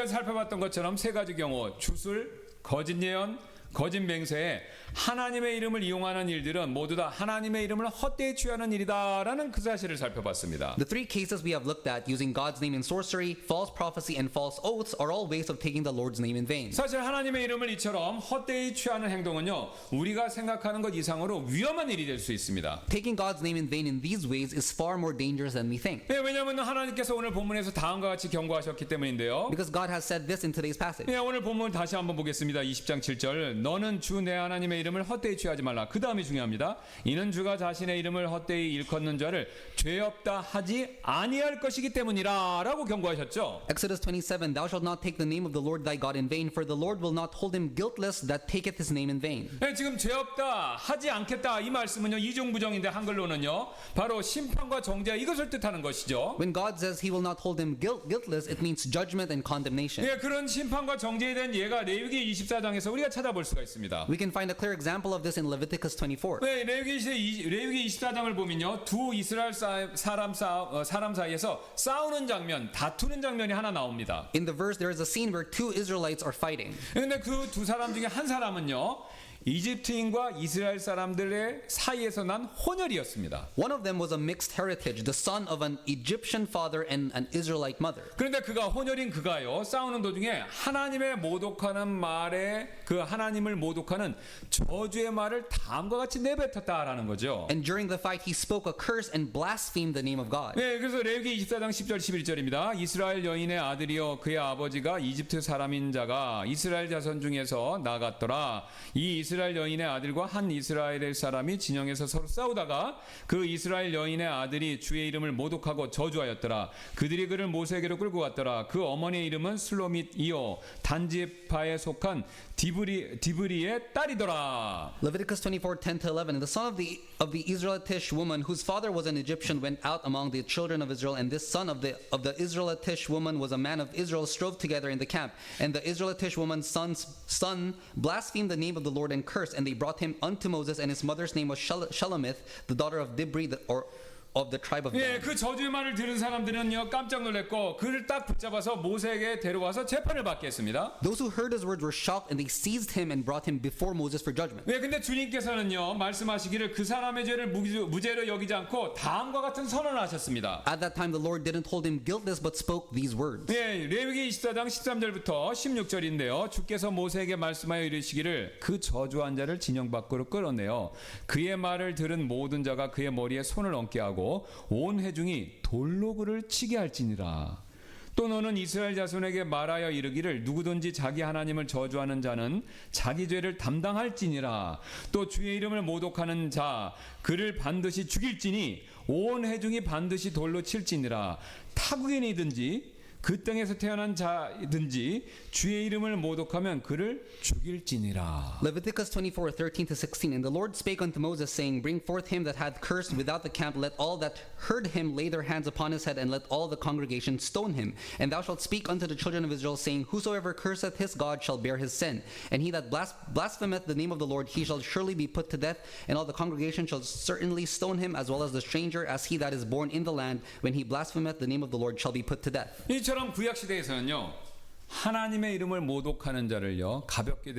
Speaker 1: 살펴봤던 것처럼 세 가지 경우, 주술, 거짓 예언, 거짓 맹세에 하나님의 이름을 이용하는 일들은 모두 다 하나님의 이름을 헛되이 취하는 일이다라는 그 사실을 살펴봤습니다.
Speaker 2: The three cases we have looked at, using God's name in sorcery, false prophecy, and false oaths, are all ways of taking the Lord's name in vain.
Speaker 1: 사실 하나님의 이름을 이처럼 헛되이 취하는 행동은요, 우리가 생각하는 것 이상으로 위험한 일이 될 수 있습니다.
Speaker 2: Taking God's name in vain in these ways is far more dangerous than we think.
Speaker 1: 예, 왜냐하면 하나님께서 오늘 본문에서 다음과 같이 경고하셨기 때문인데요.
Speaker 2: Because God has said this in today's passage.
Speaker 1: 예, 오늘 본문 다시 한번 보겠습니다. 20장 7절. 너는 주 내 하나님의 이름을 헛되이 취하지 말라. 그 다음이 중요합니다. 이는 주가 자신의 이름을 헛되이 일컫는 자를 죄 없다 하지 아니할 것이기 때문이라 라고 경고하셨죠.
Speaker 2: Exodus 27, thou shalt not take the name of the Lord thy God in vain, for the Lord will not hold him guiltless that taketh his name in vain.
Speaker 1: 네, 지금 죄 없다 하지 않겠다 이 말씀은요 이중부정인데 한글로는요 바로 심판과 정죄 이것을 뜻하는 것이죠.
Speaker 2: When God says he will not hold him guiltless, it means judgment and condemnation.
Speaker 1: 예, 그런 심판과 정죄에 대한 예가 레위기 24장에서 우리가 찾아볼 수가 있습니다.
Speaker 2: We can find a clear example of this in Leviticus 24.
Speaker 1: 네, 레위기 24장을 보면요 두 이스라엘 사람 사이에서 싸우는 장면, 다투는 장면이 하나 나옵니다.
Speaker 2: In the verse, there is a scene where two Israelites are fighting.
Speaker 1: 그런데 그 두 사람 중에 한 사람은요 이집트인과 이스라엘 사람들의 사이에서 난 혼혈이었습니다.
Speaker 2: One of them was a mixed heritage, the son of an Egyptian father and an Israelite mother.
Speaker 1: 그런데 그가 혼혈인 그가요 싸우는 도중에 하나님의 모독하는 말에 그 하나님을 모독하는 저주의 말을 다음과 같이 내뱉었다라는 거죠.
Speaker 2: And during the fight, he spoke a curse and blasphemed the name of God.
Speaker 1: 네, 그래서 레위기 24장 10절 11절입니다. 이스라엘 여인의 아들이여 그의 아버지가 이집트 사람인 자가 이스라엘 자손 중에서 나갔더라. 이 이스라엘 여인의 아들과 한 이스라엘 사람이 진영에서 서로 싸우다가 그 이스라엘 여인의 아들이 주의 이름을 모독하고 저주하였더라. 그들이 그를 모세에게로 끌고 갔더라. 그 어머니의 이름은 슬로밋이요 단지파에 속한 디브리의 딸이더라.
Speaker 2: Leviticus 24:10-11. And the son of the Israelitish woman, whose father was an Egyptian, went out among the children of Israel. And this son of the Israelitish woman was a man of Israel, strove together in the camp. And the Israelitish woman's son blasphemed the name of the Lord and cursed. And they brought him unto Moses, and his mother's name was Shelomith, the daughter of Dibri, of the tribe of Dan.
Speaker 1: 예, 그 저주의 말을 들은 사람들은요 깜짝 놀랐고 그를 딱 붙잡아서 모세에게 데려와서 재판을 받게 했습니다.
Speaker 2: Those who heard his words were shocked, and they seized him and brought him before Moses for judgment.
Speaker 1: 네, 근데 주님께서는요 말씀하시기를 그 사람의 죄를 무죄로 여기지 않고 다음과 같은 선언을 하셨습니다.
Speaker 2: At that time, the Lord didn't hold him guiltless, but spoke these words.
Speaker 1: 네, 레위기 24장 13절부터 16절인데요. 주께서 모세에게 말씀하여 이르시기를 그 저주한 자를 진영 밖으로 끌어내어 그의 말을 들은 모든 자가 그의 머리에 손을 얹게 하고 온 회중이 돌로 그를 치게 할지니라. 또 너는 이스라엘 자손에게 말하여 이르기를 누구든지 자기 하나님을 저주하는 자는 자기 죄를 담당할지니라. 또 주의 이름을 모독하는 자 그를 반드시 죽일지니 온 회중이 반드시 돌로 칠지니라. 타국인이든지 그 땅에서 태어난 자든지 주의 이름을 모독하면 그를 죽일지니라.
Speaker 2: Leviticus 24:13-16. And the Lord spake unto Moses, saying, Bring forth him that hath cursed without the camp, let all that heard him lay their hands upon his head, and let all the congregation stone him. And thou shalt speak unto the children of Israel, saying, Whosoever curseth his God shall bear his sin. And he that blasphemeth the name of the Lord, he shall surely be put to death, and all the congregation shall certainly stone him, as well as the stranger, as he that is born in the land. When he blasphemeth the name of the Lord, shall be put to death.
Speaker 1: 이처럼 구약 시대에서는요 하나님의 이름을 모독하는 자를요 가볍게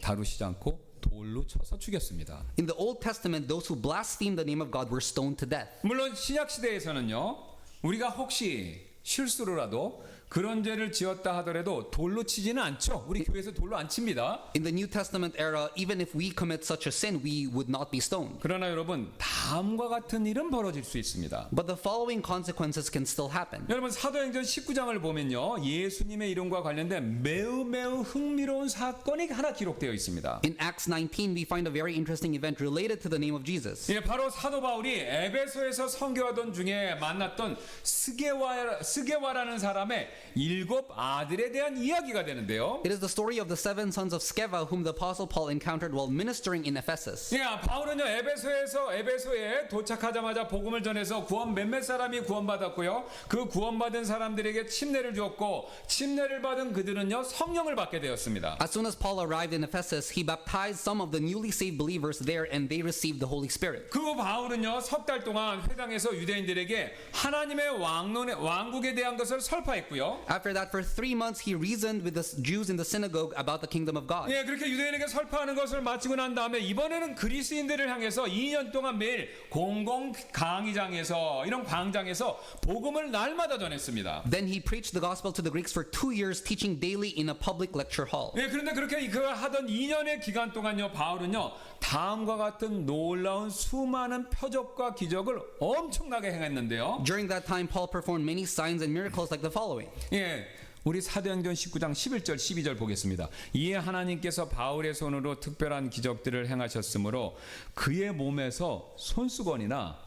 Speaker 1: 다루시지 않고 돌로 쳐서 죽였습니다.
Speaker 2: In the Old Testament, those who blasphemed the name of God were stoned to death.
Speaker 1: 물론 신약 시대에서는요 우리가 혹시 실수로라도 그런 죄를 지었다 하더라도 돌로 치지는 않죠. 우리 교회에서 돌로 안 칩니다.
Speaker 2: In the New Testament era, even if we commit such a sin, we would not be stoned.
Speaker 1: 그러나 여러분 다음과 같은 일은 벌어질 수 있습니다.
Speaker 2: But the following consequences can still happen.
Speaker 1: 여러분 사도행전 19장을 보면요 예수님의 이름과 관련된 매우 흥미로운 사건이 하나 기록되어 있습니다.
Speaker 2: In Acts 19, we find a very interesting event related to the name of Jesus.
Speaker 1: 예, 바로 사도 바울이 에베소에서 선교하던 중에 만났던 스게와라는 사람의 7 아들에 대한 이야기가 되는데요.
Speaker 2: It is the story of the 7 sons of Sceva whom the apostle Paul encountered while ministering in Ephesus.
Speaker 1: 예, 바울은요 에베소에 도착하자마자 복음을 전해서 몇몇 사람이 구원받았고요. 그 구원받은 사람들에게 침례를 주었고 침례를 받은 그들은요 성령을 받게 되었습니다.
Speaker 2: As soon as Paul arrived in Ephesus, he baptized some of the newly saved believers there, and they received the Holy Spirit.
Speaker 1: 그 바울은요 석 달 동안 회당에서 유대인들에게 하나님의 왕국에 대한 것을 설파했고요.
Speaker 2: After that, for 3 months, he reasoned with the Jews in the synagogue about the kingdom of God.
Speaker 1: 예, 그렇게 유대인에게 설파하는 것을 마치고 난 다음에 이번에는 그리스인들을 향해서 2년 동안 매일 공공 강의장에서 이런 광장에서 복음을 날마다 전했습니다.
Speaker 2: Then he preached the gospel to the Greeks for 2 years, teaching daily in a public lecture hall.
Speaker 1: 예, 그런데 그렇게 그 하던 2년의 기간 동안요 바울은요 다음과 같은 놀라운 수많은 표적과 기적을 엄청나게 행했는데요.
Speaker 2: During that time, Paul performed many signs and miracles like the following.
Speaker 1: 예, 우리 사도행전 19장 11절 12절 보겠습니다. 이에 하나님께서 바울의 손으로 특별한 기적들을 행하셨으므로 그의 몸에서 손수건이나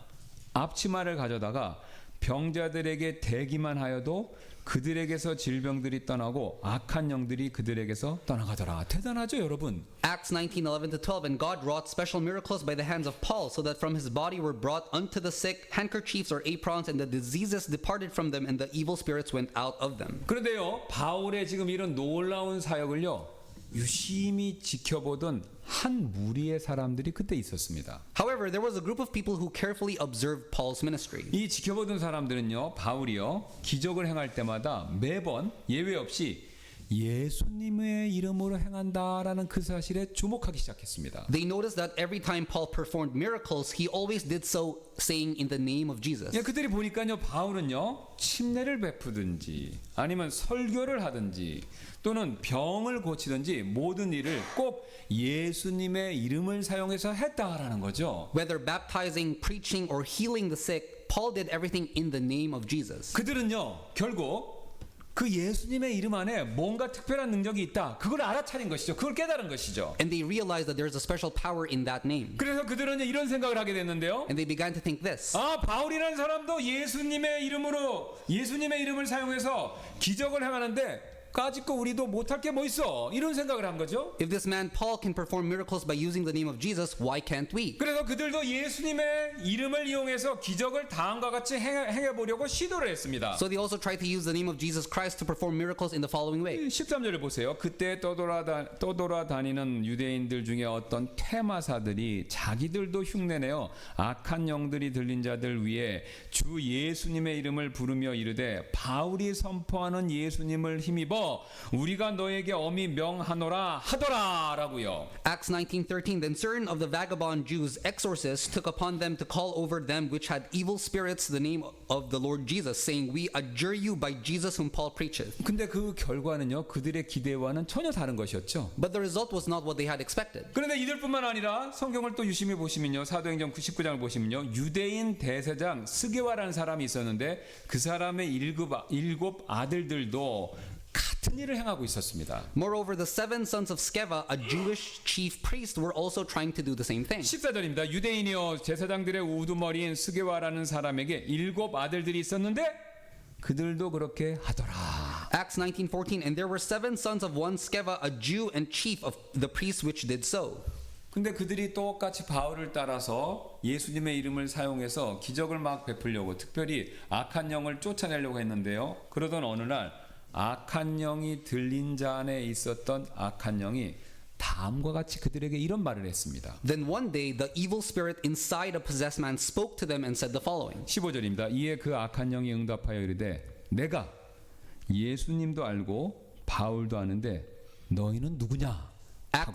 Speaker 1: 앞치마를 가져다가 병자들에게 대기만 하여도 그들에게서 질병들이 떠나고 악한 영들이 그들에게서 떠나가더라. 대단하죠, 여러분?
Speaker 2: Acts 19:11-12, and God wrought special miracles by the hands of Paul, so that from his body were brought unto the sick handkerchiefs or aprons, and the diseases departed from them, and the evil spirits went out of them.
Speaker 1: 그런데요, 바울의 지금 이런 놀라운 사역을요, 유심히 지켜보던 한 무리의 사람들이 그때 있었습니다.
Speaker 2: However, there was a group of people who carefully observed Paul's ministry.
Speaker 1: 이 지켜보던 사람들은요, 바울이요, 기적을 행할 때마다 매번 예외 없이 예수님의 이름으로 행한다라는 그 사실에 주목하기 시작했습니다.
Speaker 2: They noticed that every time Paul performed miracles, he always did so saying in the name of Jesus.
Speaker 1: 예, 그들이 보니까요, 바울은요, 침례를 베푸든지 아니면 설교를 하든지 또는 병을 고치든지 모든 일을 꼭 예수님의 이름을 사용해서 했다라는 거죠.
Speaker 2: Whether baptizing, preaching, or healing the sick, Paul did everything in the name of Jesus.
Speaker 1: 그들은요, 결국 그 예수님의 이름 안에 뭔가 특별한 능력이 있다. 그걸 알아차린 것이죠. 그걸 깨달은 것이죠.
Speaker 2: And they realized that there's a special power in that name.
Speaker 1: 그래서 그들은 이런 생각을 하게 됐는데요.
Speaker 2: And they began to think this.
Speaker 1: 아, 바울이라는 사람도 예수님의 이름으로 예수님의 이름을 사용해서 기적을 행하는데 까짓거 우리도 못할 게 뭐 있어? 이런 생각을 한 거죠.
Speaker 2: If this man Paul can perform miracles by using the name of Jesus, why can't we?
Speaker 1: 그래서 그들도 예수님의 이름을 이용해서 기적을 다음과 같이 행해 보려고 시도를 했습니다.
Speaker 2: So they also tried to use the name of Jesus Christ to perform miracles in the following way.
Speaker 1: 13절을 보세요. 그때 떠돌아다니는 유대인들 중에 어떤 테마사들이 자기들도 흉내내어 악한 영들이 들린 자들 위에 주 예수님의 이름을 부르며 이르되 바울이 선포하는 예수님을 힘입어 우리가 너에게 엄히 명하노라 하더라라고요.
Speaker 2: Acts 19:13, then certain of the vagabond Jews, exorcists, took upon them to call over them which had evil spirits the name of the Lord Jesus, saying, we adjure you by Jesus whom Paul preacheth.
Speaker 1: 근데 그 결과는요, 그들의 기대와는 전혀 다른 것이었죠.
Speaker 2: But the result was not what they had expected.
Speaker 1: 그런데 이들뿐만 아니라 성경을 또 유심히 보시면요, 사도행전 19장을 보시면요, 유대인 대제장 스게와라는 사람이 있었는데 그 사람의 일곱 아들들도 같은 일을 행하고 있었습니다.
Speaker 2: Moreover, the seven sons of Sceva, a Jewish chief priest, were also trying to do the same thing.
Speaker 1: 14절입니다. 유대인이요 제사장들의 우두머리인 스게와라는 사람에게 7 아들들이 있었는데 그들도 그렇게 하더라.
Speaker 2: Acts 19:14, and there were seven sons of one Sceva, a Jew and chief of the priests which did so.
Speaker 1: 근데 그들이 똑같이 바울을 따라서 예수님의 이름을 사용해서 기적을 막 베풀려고 특별히 악한 영을 쫓아내려고 했는데요. 그러던 어느 날 악한 영이 들린 자 안에 있었던 악한 영이 다음과 같이 그들에게 이런 말을 했습니다.
Speaker 2: Then one day the evil spirit inside a possessed man spoke to them and said the following.
Speaker 1: 15절입니다. 이에 그 악한 영이 응답하여 이르되 내가 예수님도 알고 바울도 아는데 너희는 누구냐? 하고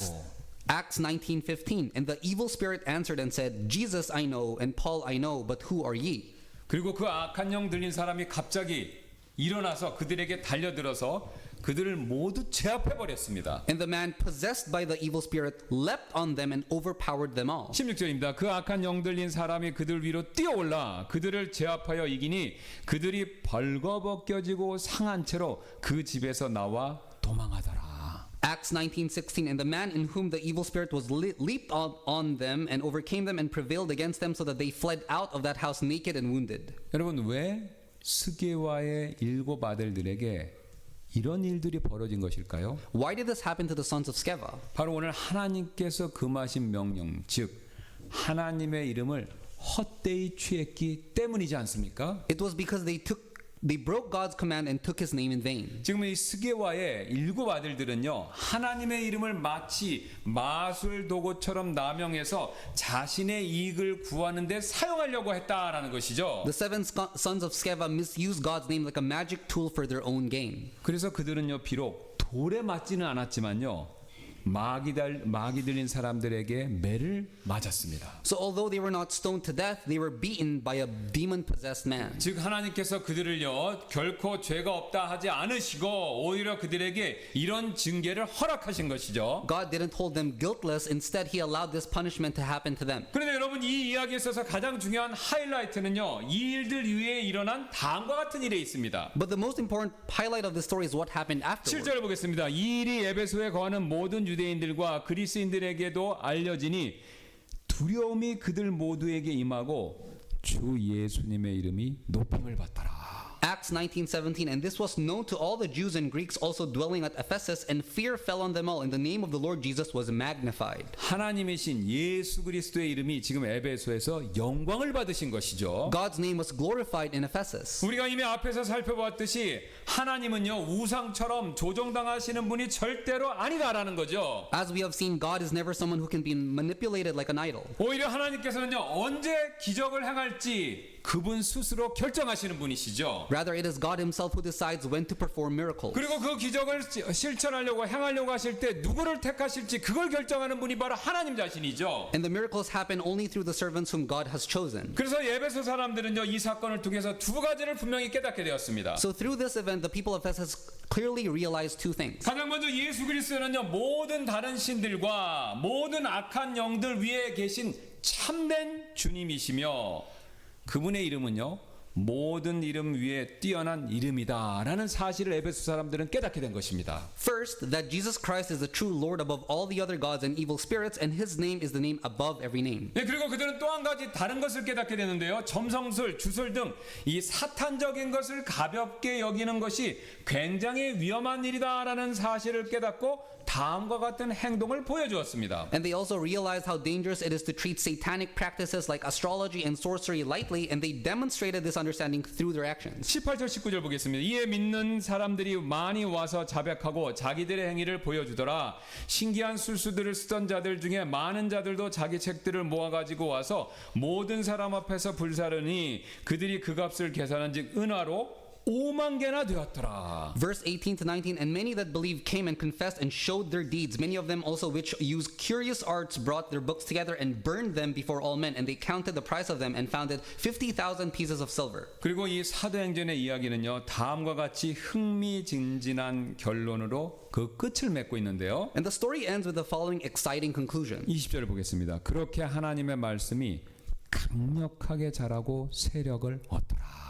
Speaker 2: Acts 19:15, and the evil spirit answered and said, Jesus I know, and Paul I know, but who are ye?
Speaker 1: 그리고 그 악한 영 들린 사람이 갑자기 일어나서 그들에게 달려들어서 그들을 모두 제압해 버렸습니다.
Speaker 2: And the man possessed by the evil spirit leapt on them and overpowered them all.
Speaker 1: 16절입니다. 그 악한 영 들린 사람이 그들 위로 뛰어올라 그들을 제압하여 이기니 그들이 벌거벗겨지고 상한 채로 그 집에서 나와 도망하더라.
Speaker 2: Acts 19:16, and the man in whom the evil spirit was leaped on them and overcame them and prevailed against them so that they fled out of that house naked and wounded.
Speaker 1: 여러분 왜 스게와의 7 아들들에게 이런 일들이 벌어진 것일까요?
Speaker 2: Why did this happen to the sons of Sceva?
Speaker 1: 바로 오늘 하나님께서 금하신 명령, 즉 하나님의 이름을 헛되이 취했기 때문이지 않습니까?
Speaker 2: It was because they broke God's command and took his name in vain.
Speaker 1: 지금 이 스게와의 7 아들들은요, 하나님의 이름을 마치 마술 도구처럼 남용해서 자신의 이익을 구하는데 사용하려고 했다라는 것이죠.
Speaker 2: The seven sons of Sceva misused God's name like a magic tool for their own gain.
Speaker 1: 그래서 그들은요, 비록 돌에 맞지는 않았지만요, 마귀 들린 사람들에게 매를 맞았습니다.
Speaker 2: So although they were not stoned to death, they were beaten by a demon-possessed man.
Speaker 1: 즉 하나님께서 그들을요 결코 죄가 없다 하지 않으시고 오히려 그들에게 이런 징계를 허락하신 것이죠.
Speaker 2: God didn't hold them guiltless. Instead, He allowed this punishment to happen to them.
Speaker 1: 그런데 여러분 이 이야기에 있어서 가장 중요한 하이라이트는요 이 일들 이후에 일어난 다음과 같은 일에 있습니다.
Speaker 2: But the most important highlight of the story is what happened afterward.
Speaker 1: 7절 보겠습니다. 이 일이 에베소에 거하는 모든 유대인들과 그리스인들에게도 알려지니 두려움이 그들 모두에게 임하고 주 예수님의 이름이 높임을 받더라.
Speaker 2: Acts 19:17, and this was known to all the Jews and Greeks also dwelling at Ephesus, and fear fell on them all, and the name of the Lord Jesus was magnified.
Speaker 1: 하나님이신 예수 그리스도의 이름이 지금 에베소에서 영광을 받으신 것이죠.
Speaker 2: God's name was glorified in Ephesus.
Speaker 1: 우리가 이미 앞에서 살펴봤듯이 하나님은요 우상처럼 조종당하시는 분이 절대로 아니다라는 거죠.
Speaker 2: As we have seen, God is never someone who can be manipulated like an idol.
Speaker 1: 오히려 하나님께서는요 언제 기적을 행할지 그분 스스로 결정하시는 분이시죠.
Speaker 2: Rather, it is God Himself who decides when to perform miracles.
Speaker 1: 그리고 그 기적을 실천하려고 행하려고 하실 때 누구를 택하실지 그걸 결정하는 분이 바로 하나님 자신이죠.
Speaker 2: And the miracles happen only through the servants whom God has chosen.
Speaker 1: 그래서 에베소 사람들은요 이 사건을 통해서 두 가지를 분명히 깨닫게 되었습니다.
Speaker 2: So through this event, the people of Ephesus clearly realized two things.
Speaker 1: 가장 먼저 예수 그리스도는요 모든 다른 신들과 모든 악한 영들 위에 계신 참된 주님이시며 그분의 이름은요 모든 이름 위에 뛰어난 이름이다라는 사실을 에베소 사람들은 깨닫게 된 것입니다.
Speaker 2: First, that Jesus Christ is the true Lord above all the other gods and evil spirits, and His name is the name above every name.
Speaker 1: 네, 그리고 그들은 또 한 가지 다른 것을 깨닫게 되는데요. 점성술, 주술 등 이 사탄적인 것을 가볍게 여기는 것이 굉장히 위험한 일이다라는 사실을 깨닫고 다음과 같은 행동을 보여주었습니다.
Speaker 2: And they also realized how dangerous it is to treat satanic practices like astrology and sorcery lightly, and they demonstrated this understanding through their actions.
Speaker 1: 18절 19절 보겠습니다. 이에 믿는 사람들이 많이 와서 자백하고 자기들의 행위를 보여주더라. 신기한 술수들을 쓰던 자들 중에 많은 자들도 자기 책들을 모아가지고 와서 모든 사람 앞에서 불사르니 그들이 그 값을 계산한 즉 은화로 5만 개나 되었더라.
Speaker 2: Verse 18 to 19, and many that believed came and confessed and showed their deeds. Many of them also which used curious arts brought their books together and burned them before all men. And they counted the price of them and found it 50,000 pieces of silver.
Speaker 1: 그리고 이 사도행전의 이야기는요 다음과 같이 흥미진진한 결론으로 그 끝을 맺고 있는데요.
Speaker 2: And the story ends with the following exciting conclusion.
Speaker 1: 20절을 보겠습니다. 그렇게 하나님의 말씀이 강력하게 자라고 세력을 얻더라.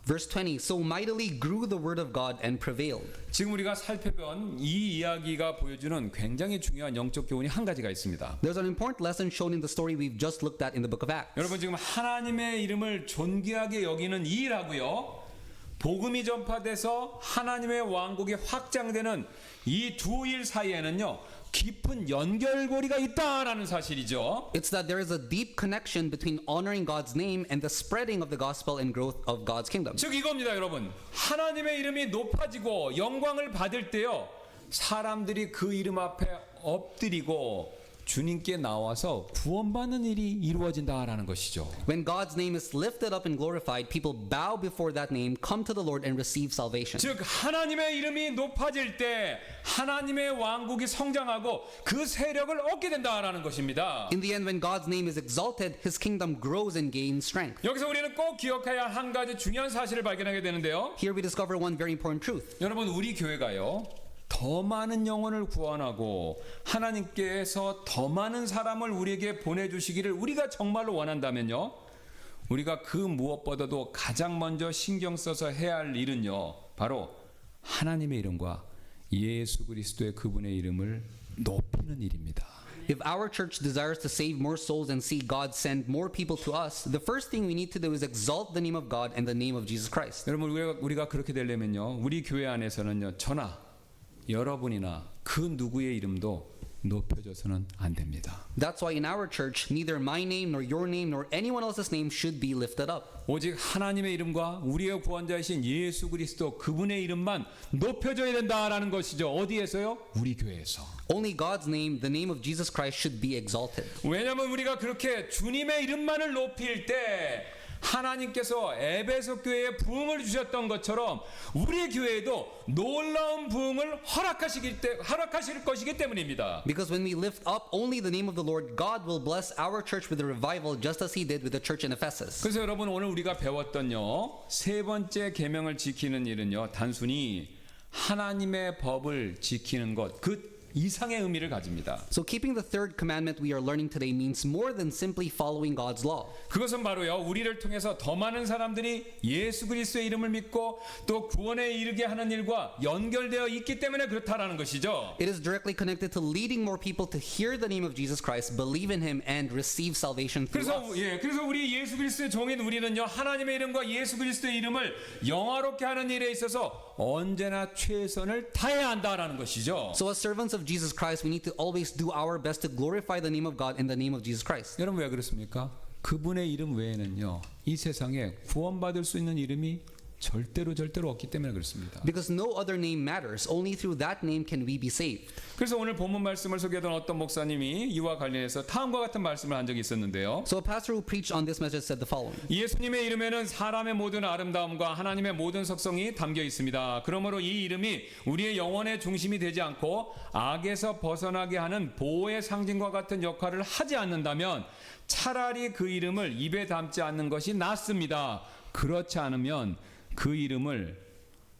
Speaker 2: Verse 20, so mightily grew the word of God and prevailed.
Speaker 1: 지금 우리가 살펴본 이 이야기가 보여주는 굉장히 중요한 영적 교훈이 한 가지가 있습니다.
Speaker 2: There's an important lesson shown in the story we've just looked at in the book of Acts.
Speaker 1: 여러분 지금 하나님의 이름을 존귀하게 여기는 이 일하고요. 복음이 전파돼서 하나님의 왕국이 확장되는 이 두 일 사이에는요. 깊은 연결고리가 있다라는 사실이죠.
Speaker 2: It's that there is a deep connection between honoring God's name and the spreading of the gospel and growth of God's kingdom.
Speaker 1: 즉 이겁니다, 여러분. 하나님의 이름이 높아지고 영광을 받을 때요. 사람들이 그 이름 앞에 엎드리고 주님께 나와서 구원받는 일이 이루어진다라는 것이죠.
Speaker 2: When God's name is lifted up and glorified, people bow before that name, come to the Lord and receive salvation.
Speaker 1: 즉 하나님의 이름이 높아질 때 하나님의 왕국이 성장하고 그 세력을 얻게 된다라는 것입니다.
Speaker 2: In the end, when God's name is exalted, His kingdom grows and gains strength.
Speaker 1: 여기서 우리는 꼭 기억해야 할 한 가지 중요한 사실을 발견하게 되는데요.
Speaker 2: Here we discover one very important truth.
Speaker 1: 여러분 우리 교회가요. 더 많은 영혼을 구원하고 하나님께서 더 많은 사람을 우리에게 보내주시기를 우리가 정말로 원한다면요. 우리가 그 무엇보다도 가장 먼저 신경 써서 해야 할 일은요. 바로 하나님의 이름과 예수 그리스도의 그분의 이름을 높이는 일입니다.
Speaker 2: If our church desires to save more souls and see God send more people to us, the first thing we need to do is exalt the name of God and the name of Jesus Christ.
Speaker 1: 여러분 우리가 그렇게 되려면요. 우리 교회 안에서는요. 저나 여러분이나 그 누구의 이름도 높여져서는 안 됩니다.
Speaker 2: That's why in our church, neither my name nor your name nor anyone else's name should be lifted up.
Speaker 1: 오직 하나님의 이름과 우리의 구원자이신 예수 그리스도 그분의 이름만 높여져야 된다라는 것이죠. 어디에서요? 우리 교회에서.
Speaker 2: Only God's name, the name of Jesus Christ, should be exalted.
Speaker 1: 왜냐하면 우리가 그렇게 주님의 이름만을 높일 때 하나님께서 에베소 교회에 부흥을 주셨던 것처럼 우리 교회에도 놀라운 부흥을 허락하실 것이기 때문입니다.
Speaker 2: Because when we lift up only the name of the Lord, God will bless our church with a revival just as he did with the church in Ephesus.
Speaker 1: 그래서 여러분 오늘 우리가 배웠던요 세 번째 계명을 지키는 일은요 단순히 하나님의 법을 지키는 것 그 이상의 의미를 가집니다.
Speaker 2: So keeping the third commandment we are learning today means more than simply following God's law.
Speaker 1: 그것은 바로요 우리를 통해서 더 많은 사람들이 예수 그리스도의 이름을 믿고 또 구원에 이르게 하는 일과 연결되어 있기 때문에 그렇다라는 것이죠.
Speaker 2: It is directly connected to leading more people to hear the name of Jesus Christ, believe in him, and receive salvation through us.
Speaker 1: 그래서 우리 예수 그리스도의 종인 우리는요 하나님의 이름과 예수 그리스도의 이름을 영화롭게 하는 일에 있어서 언제나 최선을 다해야 한다라는 것이죠.
Speaker 2: So as servants of Jesus Christ, we need to always do our best to glorify the name of God in the name of Jesus Christ.
Speaker 1: 여러분 왜 그렇습니까? 그분의 이름 외에는요 이 세상에 구원받을 수 있는 이름이 절대로 없기 때문에 그렇습니다.
Speaker 2: Because no other name matters. Only through that name can we be saved.
Speaker 1: 그래서 오늘 본문 말씀을 소개하던 어떤 목사님이 이와 관련해서 다음과 같은 말씀을 한 적이 있었는데요.
Speaker 2: So a pastor who preached on this message said the following.
Speaker 1: 예수님의 이름에는 사람의 모든 아름다움과 하나님의 모든 속성이 담겨 있습니다. 그러므로 이 이름이 우리의 영혼의 중심이 되지 않고 악에서 벗어나게 하는 보호의 상징과 같은 역할을 하지 않는다면 차라리 그 이름을 입에 담지 않는 것이 낫습니다. 그렇지 않으면 그 이름을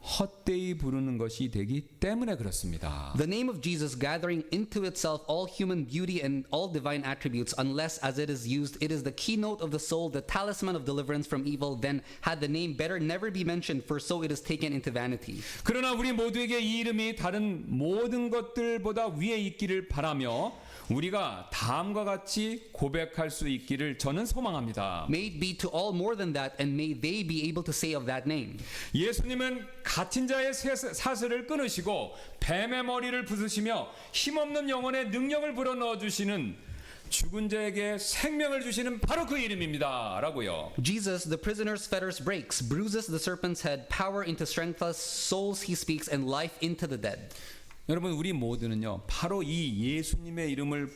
Speaker 1: 헛되이 부르는 것이 되기 때문에 그렇습니다.
Speaker 2: The name of Jesus gathering into itself all human beauty and all divine attributes, unless as it is used, it is the keynote of the soul, the talisman of deliverance from evil, then had the name better never be mentioned, for so it is taken into vanity.
Speaker 1: 그러나 우리 모두에게 이 이름이 다른 모든 것들보다 위에 있기를 바라며 우리가 다음과 같이 고백할 수 있기를 저는 소망합니다.
Speaker 2: May it be to all more than that, and may they be able to say of that name.
Speaker 1: 예수님은 갇힌 자의 사슬을 끊으시고 뱀의 머리를 부수시며 힘없는 영혼에 능력을 불어넣어 주시는 죽은 자에게 생명을 주시는 바로 그 이름입니다. 라고요.
Speaker 2: Jesus, the prisoner's fetters breaks, bruises the serpent's head, power into strengthless souls he speaks, and life into the dead.
Speaker 1: 여러분 우리 모두는요 바로 이 예수님의 이름을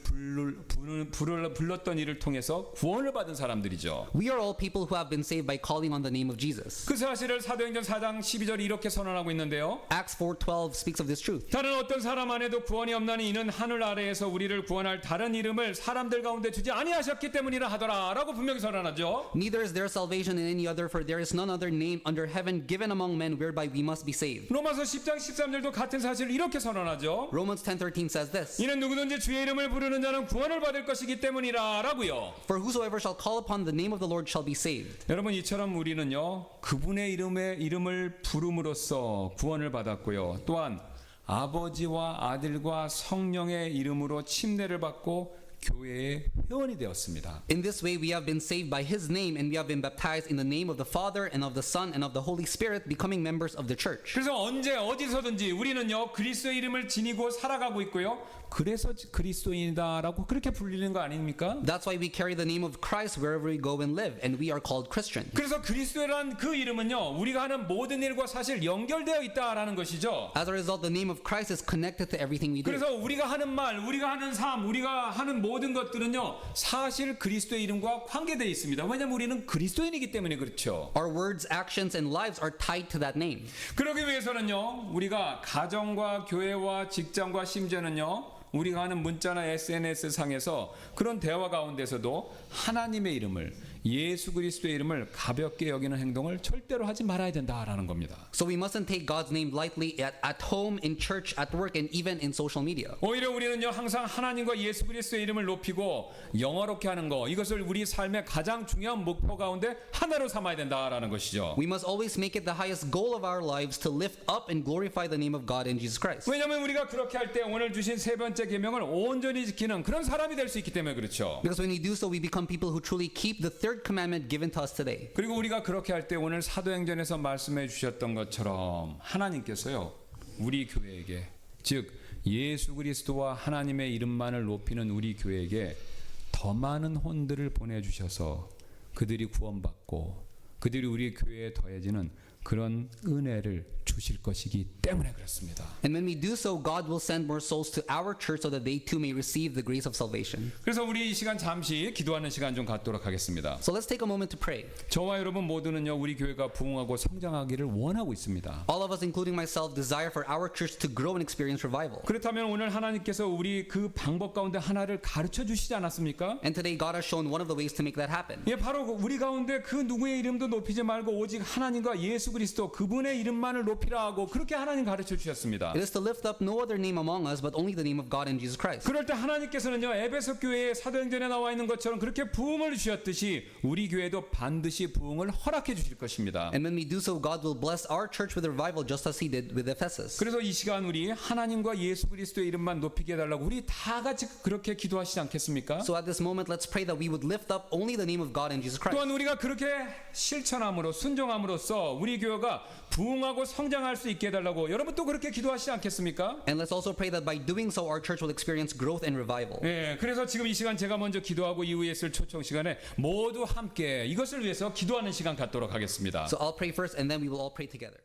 Speaker 1: 불렀던 일을 통해서 구원을 받은 사람들이죠.
Speaker 2: We are all people who have been saved by calling on the name of Jesus.
Speaker 1: 그 사실을 사도행전 4장 12절이 이렇게 선언하고 있는데요.
Speaker 2: Acts 4:12 speaks of this truth.
Speaker 1: 다른 어떤 사람 안에도 구원이 없나니 이는 하늘 아래에서 우리를 구원할 다른 이름을 사람들 가운데 주지 아니하셨기 때문이라 하더라 라고 분명히 선언하죠.
Speaker 2: Neither is there salvation in any other, for there is none other name under heaven given among men whereby we must be saved.
Speaker 1: 로마서 10장 13절도 같은 사실을 이렇게 선언하죠.
Speaker 2: Romans 10:13 says this.
Speaker 1: 이는 누구든지 주의 이름을 부르는 자는 구원을 받을 것이기 때문이라 라고요.
Speaker 2: For whosoever shall call upon the name of the Lord shall be saved.
Speaker 1: 여러분 이처럼 우리는요 그분의 이름을 부름으로써 구원을 받았고요. 또한 아버지와 아들과 성령의 이름으로 침례를 받고 교회의 회원이 되었습니다.
Speaker 2: In this way we have been saved by his name, and we have been baptized in the name of the Father and of the Son and of the Holy Spirit, becoming members of the church.
Speaker 1: 그래서 언제 어디서든지 우리는요 그리스도의 이름을 지니고 살아가고 있고요. 그래서 그리스도인이다라고 그렇게 불리는 거 아닙니까?
Speaker 2: That's why we carry the name of Christ wherever we go and live, and we are called Christian.
Speaker 1: 그래서 그리스도라는 그 이름은요 우리가 하는 모든 일과 사실 연결되어 있다라는 것이죠.
Speaker 2: As a result, the name of Christ is connected to everything we do.
Speaker 1: 그래서 우리가 하는 말, 우리가 하는 삶, 우리가 하는 모든 것들은요 사실 그리스도의 이름과 관계되어 있습니다. 왜냐하면 우리는 그리스도인이기 때문에 그렇죠.
Speaker 2: Our words, actions, and lives are tied to that name.
Speaker 1: 그러기 위해서는요 우리가 가정과 교회와 직장과 심지어는요 우리가 하는 문자나 SNS 상에서 그런 대화 가운데서도 하나님의 이름을 예수 그리스도의 이름을 가볍게 여기는 행동을 절대로 하지 말아야 된다라는 겁니다.
Speaker 2: So we mustn't take God's name lightly at home, in church, at work, and even in social media.
Speaker 1: 오히려 우리는요 항상 하나님과 예수 그리스도의 이름을 높이고 영화롭게 하는 거 이것을 우리 삶의 가장 중요한 목표 가운데 하나로 삼아야 된다라는 것이죠.
Speaker 2: We must always make it the highest goal of our lives to lift up and glorify the name of God in Jesus Christ.
Speaker 1: 왜냐하면 우리가 그렇게 할 때 오늘 주신 세 번째 계명을 온전히 지키는 그런 사람이 될 수 있기 때문에 그렇죠.
Speaker 2: Because when we do so, we become people who truly keep the third commandment given to us today.
Speaker 1: 그리고 우리가 그렇게 할 때 오늘 사도행전에서 말씀해 주셨던 것처럼 하나님께서요 우리 교회에게 즉 예수 그리스도와 하나님의 이름만을 높이는 우리 교회에게 더 많은 혼들을 보내주셔서 그들이 구원받고 그들이 우리 교회에 더해지는 그런 은혜를 주실 것이기 때문에 그렇습니다.
Speaker 2: And when we do so, God will send more souls to our church so that they too may receive the grace of salvation.
Speaker 1: 그래서 우리 이 시간 잠시 기도하는 시간 좀 갖도록 하겠습니다.
Speaker 2: So let's take a moment to pray.
Speaker 1: 저와 여러분 모두는요, 우리 교회가 부흥하고 성장하기를 원하고 있습니다.
Speaker 2: All of us, including myself, desire for our church to grow and experience revival.
Speaker 1: 그렇다면 오늘 하나님께서 우리 그 방법 가운데 하나를 가르쳐 주시지 않았습니까?
Speaker 2: And today, God has shown one of the ways to make that happen.
Speaker 1: 예, 바로 우리 가운데 그 누구의 이름도 높이지 말고 오직 하나님과 예수 그리스도 그분의 이름만을 높이라 하고 그렇게 하나님 가르쳐 주셨습니다.
Speaker 2: It is to lift up no other name among us but only the name of God and Jesus Christ.
Speaker 1: 그럴 때 하나님께서는요, 에베소 교회의 사도행전에 나와 있는 것처럼 그렇게 부흥을 주셨듯이 우리 교회도 반드시 부흥을 허락해 주실 것입니다.
Speaker 2: And when we do so, God will bless our church with revival just as He did with Ephesus.
Speaker 1: 그래서 이 시간 우리 하나님과 예수 그리스도의 이름만 높이게 해달라고 우리 다 같이 그렇게 기도하시지 않겠습니까?
Speaker 2: So at this moment, let's pray that we would lift up only the name of God and Jesus Christ.
Speaker 1: 또한 우리가 그렇게 실천함으로 순종함으로써 우리 교회가 부흥하고 성장할 수 있게 해달라고 여러분 또 그렇게 기도하시지 않겠습니까?
Speaker 2: And let's also pray that by doing so, our church will experience growth and revival.
Speaker 1: 예, 그래서 지금 이 시간 제가 먼저 기도하고 이후에 있을 초청 시간에 모두 함께 이것을 위해서 기도하는 시간 갖도록 하겠습니다.
Speaker 2: So I'll pray first and then we will all pray together.